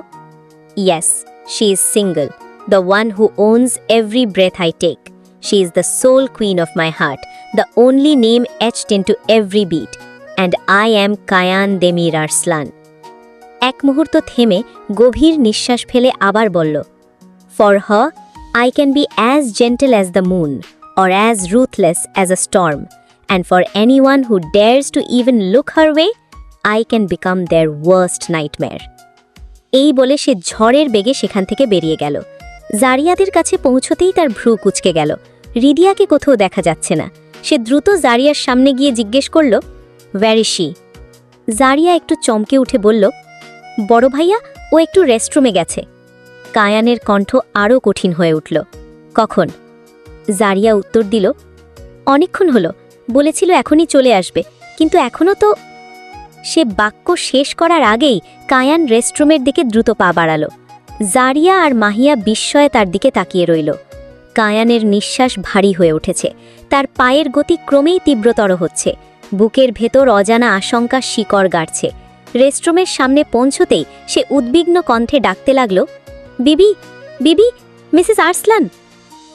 yes, she is single, the one who owns every breath I take. She is the sole queen of my heart, the only name etched into every beat, and I am Kayan Demir Arslan. এক মুহূর্ত থেমে গভীর নিঃশ্বাস ফেলে আবার বলল, For her, I can be as gentle as the moon, or as ruthless as a storm, and for anyone who dares to even look her way, I can become their worst nightmare. এই বলে সে ঝড়ের বেগে সেখান থেকে বেরিয়ে গেল। জারিয়াদের কাছে পৌঁছতেই তার ভ্রু কুঁচকে গেল। রিদিয়াকে কোথাও দেখা যাচ্ছে না। সে দ্রুত জারিয়ার সামনে গিয়ে জিজ্ঞেস করল, ওয়্যার ইজ শি? জারিয়া একটু চমকে উঠে বলল, বড় ভাইয়া, ও একটু রেস্টরুমে গেছে। কায়ানের কণ্ঠ আরও কঠিন হয়ে উঠল। কখন? জারিয়া উত্তর দিল, অনেকক্ষণ হলো, বলেছিল এখনই চলে আসবে, কিন্তু এখনও তো। সে বাক্য শেষ করার আগেই কায়ান রেস্টরুমের দিকে দ্রুত পা বাড়াল। জারিয়া আর মাহিয়া বিস্ময়ে তার দিকে তাকিয়ে রইল। কায়ানের নিঃশ্বাস ভারী হয়ে উঠেছে, তার পায়ের গতি ক্রমেই তীব্রতর হচ্ছে, বুকের ভেতর অজানা আশঙ্কা শিকড় গাড়ছে। রেস্টরুমের সামনে পৌঁছতেই সে উদ্বিগ্ন কণ্ঠে ডাকতে লাগল, বিবি, বিবি, মিসেস আর্সলান।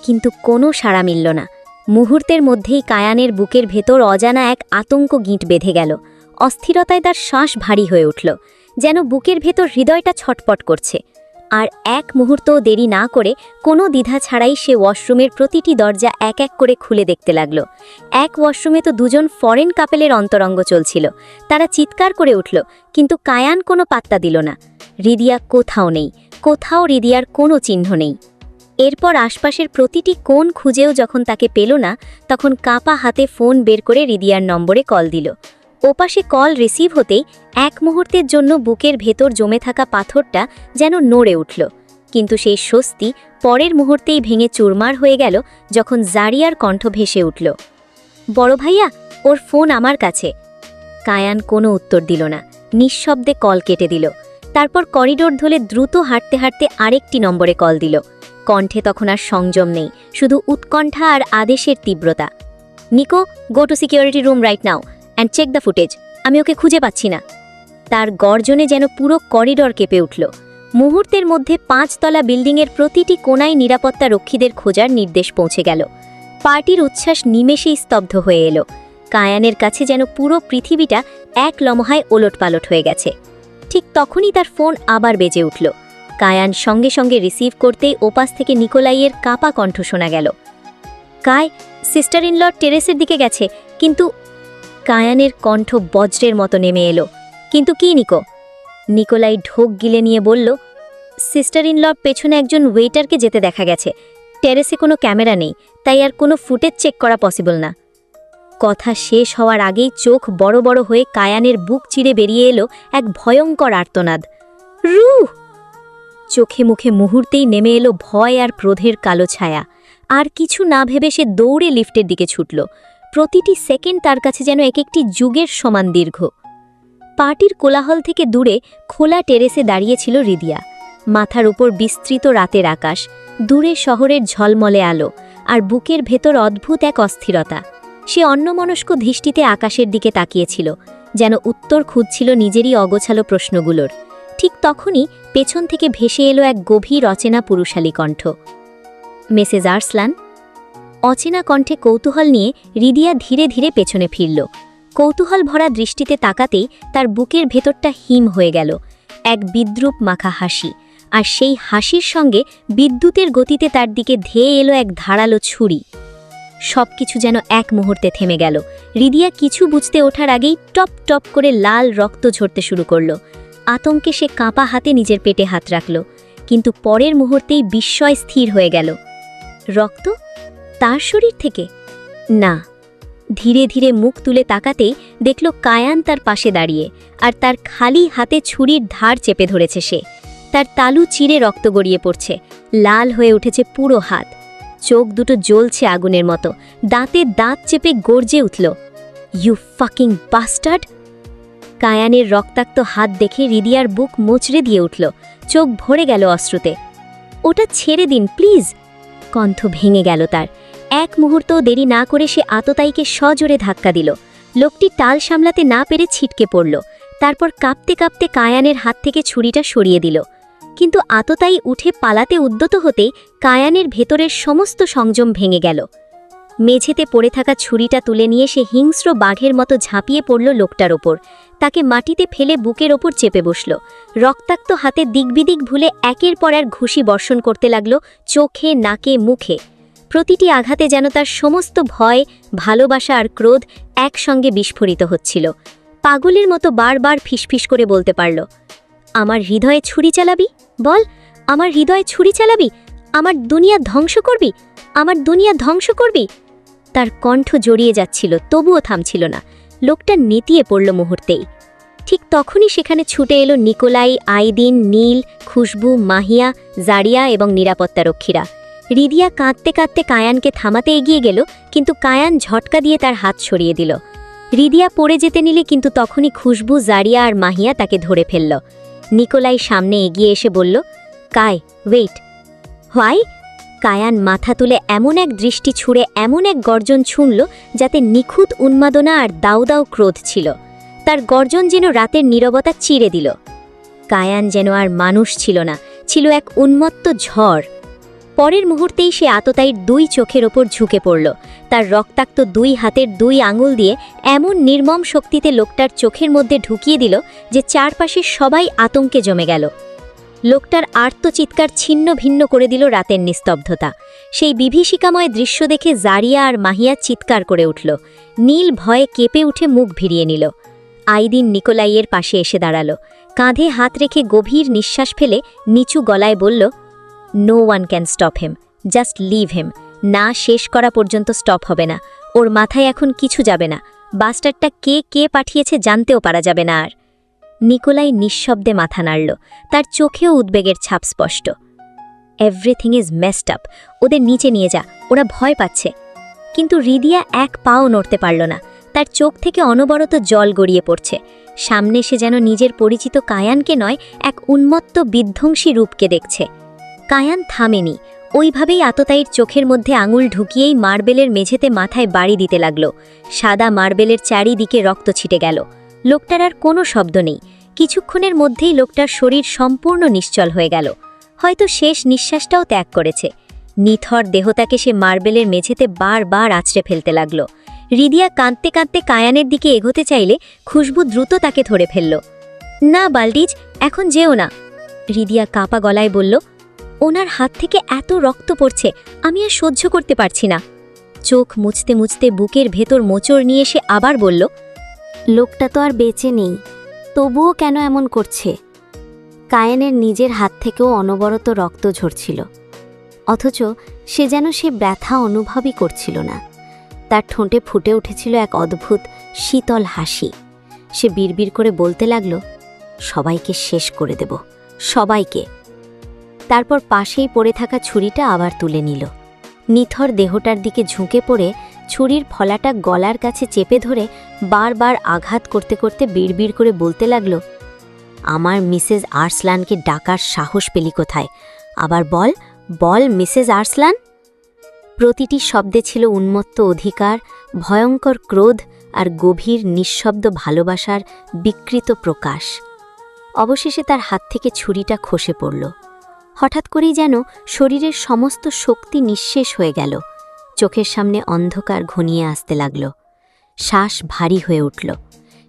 কিন্তু কোনো সাড়া মিলল না। মুহূর্তের মধ্যেই কায়ানের বুকের ভেতর অজানা এক আতঙ্ক গিঁট বেঁধে গেল। অস্থিরতায় তার শ্বাস ভারী হয়ে উঠল, যেন বুকের ভেতর হৃদয়টা ছটপট করছে। আর এক মুহূর্তও দেরি না করে কোনো দ্বিধা ছাড়াই সে ওয়াশরুমের প্রতিটি দরজা এক এক করে খুলে দেখতে লাগল। এক ওয়াশরুমে তো দুজন ফরেন কাপেলের অন্তরঙ্গ চলছিল। তারা চিৎকার করে উঠল, কিন্তু কায়ান কোনো পাত্তা দিল না। রিদিয়া কোথাও নেই, কোথাও রিদিয়ার কোনো চিহ্ন নেই। এরপর আশপাশের প্রতিটি কোণ খুঁজেও যখন তাকে পেল না, তখন কাঁপা হাতে ফোন বের করে রিদিয়ার নম্বরে কল দিল। ওপাশে কল রিসিভ হতেই এক মুহূর্তের জন্য বুকের ভেতর জমে থাকা পাথরটা যেন নড়ে উঠল, কিন্তু সেই স্বস্তি পরের মুহূর্তেই ভেঙে চুরমার হয়ে গেল যখন জারিয়ার কণ্ঠ ভেসে উঠল, বড় ভাইয়া, ওর ফোন আমার কাছে। কায়ান কোনো উত্তর দিল না, নিঃশব্দে কল কেটে দিল। তারপর করিডোর ধরে দ্রুত হাঁটতে হাঁটতে আরেকটি নম্বরে কল দিল। কণ্ঠে তখন আর সংযম নেই, শুধু উৎকণ্ঠা আর আদেশের তীব্রতা। Niko, go to security room right now and check the footage. আমি ওকে খুঁজে পাচ্ছি না। তার গর্জনে যেন পুরো করিডর কেঁপে উঠল। মুহূর্তের মধ্যে 5 তলা বিল্ডিংয়ের প্রতিটি কোণায় নিরাপত্তা রক্ষীদের খোঁজার নির্দেশ পৌঁছে গেল। পার্টির উচ্ছ্বাস নিমেষেই স্তব্ধ হয়ে এলো। কায়ানের কাছে যেন পুরো পৃথিবীটা এক লমহায় ওলটপালট হয়ে গেছে। ঠিক তখনই তার ফোন আবার বেজে উঠল। কায়ান সঙ্গে সঙ্গে রিসিভ করতেই ওপাশ থেকে নিকোলাইয়ের কাঁপা কণ্ঠ শোনা গেল, কায়, সিস্টার ইন ল টেরেসের দিকে গেছে, কিন্তু। কায়ানের কণ্ঠ বজ্রের মতো নেমে এলো। কিন্তু কি নিকো? নিকোলাই ঢোক গিলে নিয়ে বলল, সিস্টার ইন লর পেছনে একজন ওয়েটারকে যেতে দেখা গেছে। টেরেসে কোনো ক্যামেরা নেই, তাই আর কোনো ফুটেজ চেক করা পসিবল না। কথা শেষ হওয়ার আগেই চোখ বড় বড় হয়ে কায়ানের বুক চিরে বেরিয়ে এলো এক ভয়ঙ্কর আর্তনাদ। রুহ! চোখে মুখে মুহূর্তেই নেমে এলো ভয় আর ক্রোধের কালো ছায়া। আর কিছু না ভেবে সে দৌড়ে লিফটের দিকে ছুটল। প্রতিটি সেকেন্ড তার কাছে যেন এক একটি যুগের সমান দীর্ঘ। পার্টির কোলাহল থেকে দূরে খোলা টেরেসে দাঁড়িয়েছিল রিদিয়া। মাথার উপর বিস্তৃত রাতের আকাশ, দূরে শহরের ঝলমলে আলো, আর বুকের ভেতর অদ্ভুত এক অস্থিরতা। সে অন্যমনস্ক দৃষ্টিতে আকাশের দিকে তাকিয়েছিল, যেন উত্তর খুঁজছিল নিজেরই অগোছালো প্রশ্নগুলোর। ঠিক তখনই পেছন থেকে ভেসে এলো এক গভীর অচেনা পুরুষালী কণ্ঠ। মেসেজ আর্সলান। অচেনা কণ্ঠে কৌতূহল নিয়ে রিদিয়া ধীরে ধীরে পেছনে ফিরল। কৌতূহল ভরা দৃষ্টিতে তাকাতেই তার বুকের ভেতরটা হিম হয়ে গেল। এক বিদ্রূপ মাখা হাসি, আর সেই হাসির সঙ্গে বিদ্যুতের গতিতে তার দিকে ধেয়ে এলো এক ধারালো ছুরি। সবকিছু যেন এক মুহূর্তে থেমে গেল। রিদিয়া কিছু বুঝতে ওঠার আগেই টপ টপ করে লাল রক্ত ঝরতে শুরু করল। আতঙ্কে সে কাঁপা হাতে নিজের পেটে হাত রাখল, কিন্তু পরের মুহূর্তেই বিস্ময় স্থির হয়ে গেল। রক্ত? তার শরীর থেকে? না। ধীরে ধীরে মুখ তুলে তাকাতেই দেখল কায়ান তার পাশে দাঁড়িয়ে, আর তার খালি হাতে ছুরির ধার চেপে ধরেছে সে। তার তালু চিরে রক্ত গড়িয়ে পড়ছে, লাল হয়ে উঠেছে পুরো হাত। চোখ দুটো জ্বলছে আগুনের মতো, দাঁতে দাঁত চেপে গর্জে উঠল, ইউ ফাকিং বাস্টার্ড! কায়ানের রক্তাক্ত হাত দেখে রিদিয়ার বুক মোচড়ে দিয়ে উঠল, চোখ ভরে গেল অশ্রুতে। ওটা ছেড়ে দিন প্লিজ! কণ্ঠ ভেঙে গেল তার। এক মুহূর্তও দেরি না করে সে আততায়ীকে সজোরে ধাক্কা দিল। লোকটি টাল সামলাতে না পেরে ছিটকে পড়ল। তারপর কাঁপতে কাঁপতে কায়ানের হাত থেকে ছুরিটা সরিয়ে দিল। কিন্তু আততায়ী উঠে পালাতে উদ্যত হতেই কায়ানের ভেতরের সমস্ত সংযম ভেঙে গেল। মেঝেতে পড়ে থাকা ছুরিটা তুলে নিয়ে সে হিংস্র বাঘের মতো ঝাঁপিয়ে পড়ল লোকটার ওপর। তাকে মাটিতে ফেলে বুকের ওপর চেপে বসল। রক্তাক্ত হাতে দিকবিদিক ভুলে একের পর এক ঘুষি বর্ষণ করতে লাগল চোখে, নাকে, মুখে। প্রতিটি আঘাতে যেন তার সমস্ত ভয়, ভালোবাসা আর ক্রোধ একসঙ্গে বিস্ফোরিত হচ্ছিল। পাগলের মতো বারবার ফিসফিস করে বলতে পারল, আমার হৃদয়ে ছুরি চালাবি? বল, আমার হৃদয়ে ছুরি চালাবি? আমার দুনিয়া ধ্বংস করবি? আমার দুনিয়া ধ্বংস করবি? তার কণ্ঠ জড়িয়ে যাচ্ছিল, তবুও থামছিল না। লোকটা নেতিয়ে পড়ল মুহূর্তেই। ঠিক তখনই সেখানে ছুটে এলো নিকোলাই, আইদিন, নীল, খুশবু, মাহিয়া, জারিয়া এবং নিরাপত্তারক্ষীরা। রিদিয়া কাঁদতে কাঁদতে কায়ানকে থামাতে এগিয়ে গেল, কিন্তু কায়ান ঝটকা দিয়ে তার হাত সরিয়ে দিল। রিদিয়া পড়ে যেতে নিলে, কিন্তু তখনই খুশবু, জারিয়া আর মাহিয়া তাকে ধরে ফেলল। নিকোলাই সামনে এগিয়ে এসে বলল, কায়, ওয়েট। হোয়াই? কায়ান মাথা তুলে এমন এক দৃষ্টি ছুঁড়ে এমন এক গর্জন শুনল, যাতে নিখুঁত উন্মাদনা আর দাউ দাউ ক্রোধ ছিল। তার গর্জন যেন রাতের নীরবতা চিরে দিল। কায়ান যেন আর মানুষ ছিল না, ছিল এক উন্মত্ত ঝড়। পরের মুহূর্তেই সে আততায়ীর দুই চোখের ওপর ঝুঁকে পড়ল। তার রক্তাক্ত দুই হাতের দুই আঙুল দিয়ে এমন নির্মম শক্তিতে লোকটার চোখের মধ্যে ঢুকিয়ে দিল যে চারপাশে সবাই আতঙ্কে জমে গেল। লোকটার আর্তচিৎকার ছিন্ন ভিন্ন করে দিল রাতের নিস্তব্ধতা। সেই বিভীষিকাময় দৃশ্য দেখে জারিয়া আর মাহিয়া চিৎকার করে উঠল। নীল ভয়ে কেঁপে উঠে মুখ ভিড়িয়ে নিল। আইদিন নিকোলাইয়ের পাশে এসে দাঁড়াল। কাঁধে হাত রেখে গভীর নিঃশ্বাস ফেলে নিচু গলায় বলল, no one can stop him, just leave him. না শেষ করা পর্যন্ত স্টপ হবে না। ওর মাথায় এখন কিছু যাবে না। বাস্টারটা কে কে পাঠিয়েছে জানতেও পারা যাবে না আর। নিকোলাই নিঃশব্দে মাথা নাড়ল, তার চোখেও উদ্বেগের ছাপ স্পষ্ট। এভরিথিং ইজ মেসড আপ, ওদের নিচে নিয়ে যা, ওরা ভয় পাচ্ছে। কিন্তু রিদিয়া এক পাও নড়তে পারল না। তার চোখ থেকে অনবরত জল গড়িয়ে পড়ছে। সামনে সে যেন নিজের পরিচিত কায়ানকে নয়, এক উন্মত্ত বিধ্বংসী রূপকে দেখছে। কায়ান থামেনি, ওইভাবেই আততায়ীর চোখের মধ্যে আঙুল ঢুকিয়েই মার্বেলের মেঝেতে মাথায় বাড়ি দিতে লাগল। সাদা মার্বেলের চারিদিকে রক্ত ছিটে গেল। লোকটার আর কোনো শব্দ নেই। কিছুক্ষণের মধ্যেই লোকটার শরীর সম্পূর্ণ নিশ্চল হয়ে গেল। হয়তো শেষ নিঃশ্বাসটাও ত্যাগ করেছে। নিথর দেহতাকে সে মার্বেলের মেঝেতে বারবার আছড়ে ফেলতে লাগল। রিদিয়া কাঁদতে কাঁদতে কায়ানের দিকে এগোতে চাইলে খুশবু দ্রুত তাকে ধরে ফেলল। না বালডিজ, এখন যেও না। রিদিয়া কাঁপা গলায় বলল, ওনার হাত থেকে এত রক্ত পড়ছে, আমি আর সহ্য করতে পারছি না। চোখ মুছতে মুছতে বুকের ভেতর মোচড় নিয়ে সে আবার বলল, লোকটা তো আর বেঁচে নেই, তবুও কেন এমন করছে? কায়েনের নিজের হাত থেকেও অনবরত রক্ত ঝরছিল, অথচ সে যেন সে ব্যথা অনুভবই করছিল না। তার ঠোঁটে ফুটে উঠেছিল এক অদ্ভুত শীতল হাসি। সে বিড়বিড় করে বলতে লাগল, সবাইকে শেষ করে দেব, সবাইকে। তারপর পাশেই পড়ে থাকা ছুরিটা আবার তুলে নিল। নিথর দেহটার দিকে ঝুঁকে পড়ে ছুরির ফলাটা গলার কাছে চেপে ধরে বারবার আঘাত করতে করতে বিড়বিড় করে বলতে লাগল, আমার মিসেস আর্সলানকে ডাকার সাহস পেলি কোথায়? আবার বল, বল মিসেস আর্সলান। প্রতিটি শব্দে ছিল উন্মত্ত অধিকার, ভয়ঙ্কর ক্রোধ আর গভীর নিঃশব্দ ভালোবাসার বিকৃত প্রকাশ। অবশেষে তার হাত থেকে ছুরিটা খসে পড়ল। হঠাৎ করেই যেন শরীরের সমস্ত শক্তি নিঃশেষ হয়ে গেল। চোখের সামনে অন্ধকার ঘনিয়ে আসতে লাগল। শ্বাস ভারী হয়ে উঠল।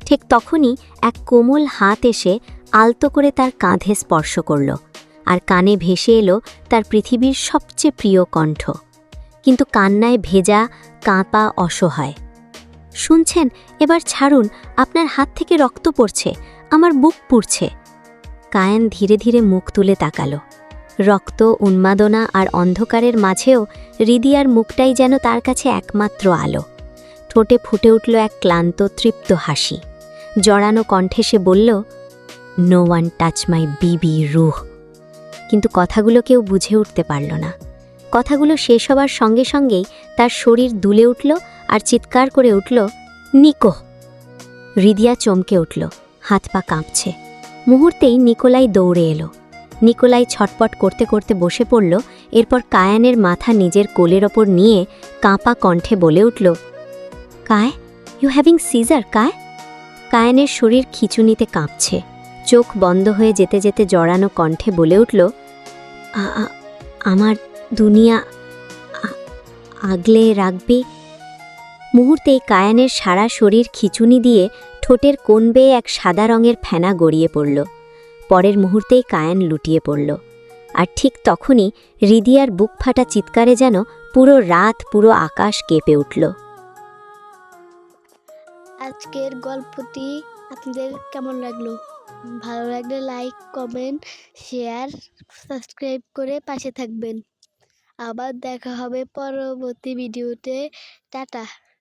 ঠিক তখনই এক কোমল হাত এসে আলতো করে তার কাঁধে স্পর্শ করল, আর কানে ভেসে এলো তার পৃথিবীর সবচেয়ে প্রিয় কণ্ঠ, কিন্তু কান্নায় ভেজা, কাঁপা, অসহায়। শুনছেন? এবার ছাড়ুন, আপনার হাত থেকে রক্ত পড়ছে, আমার বুক পুড়ছে। কায়েন ধীরে ধীরে মুখ তুলে তাকালো। রক্ত, উন্মাদনা আর অন্ধকারের মাঝেও রিদিয়ার মুখটাই যেন তার কাছে একমাত্র আলো। ঠোঁটে ফুটে উঠল এক ক্লান্ত, তৃপ্ত হাসি। জড়ানো কণ্ঠে সে বলল, নো ওয়ান টাচ মাই বিবি রুহ। কিন্তু কথাগুলো কেউ বুঝে উঠতে পারল না। কথাগুলো শেষ হবার সঙ্গে সঙ্গেই তার শরীর দুলে উঠল আর চিৎকার করে উঠল, নিকো। রিদিয়া চমকে উঠল, হাত পা কাঁপছে। মুহূর্তেই নিকোলাই দৌড়ে এলো। নিকোলাই ছটপট করতে করতে বসে পড়ল। এরপর কায়ানের মাথা নিজের কোলের ওপর নিয়ে কাঁপা কণ্ঠে বলে উঠল, কায়, ইউ হ্যাভিং সিজার কায়? কায়ানের শরীর খিঁচুনিতে কাঁপছে। চোখ বন্ধ হয়ে যেতে যেতে জড়ানো কণ্ঠে বলে উঠল, আমার দুনিয়া আগলে রাখবে। মুহূর্তেই কায়ানের সারা শরীর খিঁচুনি দিয়ে ঠোঁটের কোণ বেয়ে এক সাদা রঙের ফেনা গড়িয়ে পড়ল। পরের মুহূর্তেই কায়ান লুটিয়ে পড়ল। আর ঠিক তখনই রিদিয়ার বুক ফাটা চিৎকারে যেন পুরো রাত, পুরো আকাশ কেঁপে উঠল। আজকের গল্পটি আপনাদের কেমন লাগলো? ভালো লাগলে লাইক, কমেন্ট, শেয়ার, সাবস্ক্রাইব করে পাশে থাকবেন। আবার দেখা হবে পরবর্তী ভিডিওতে। টাটা।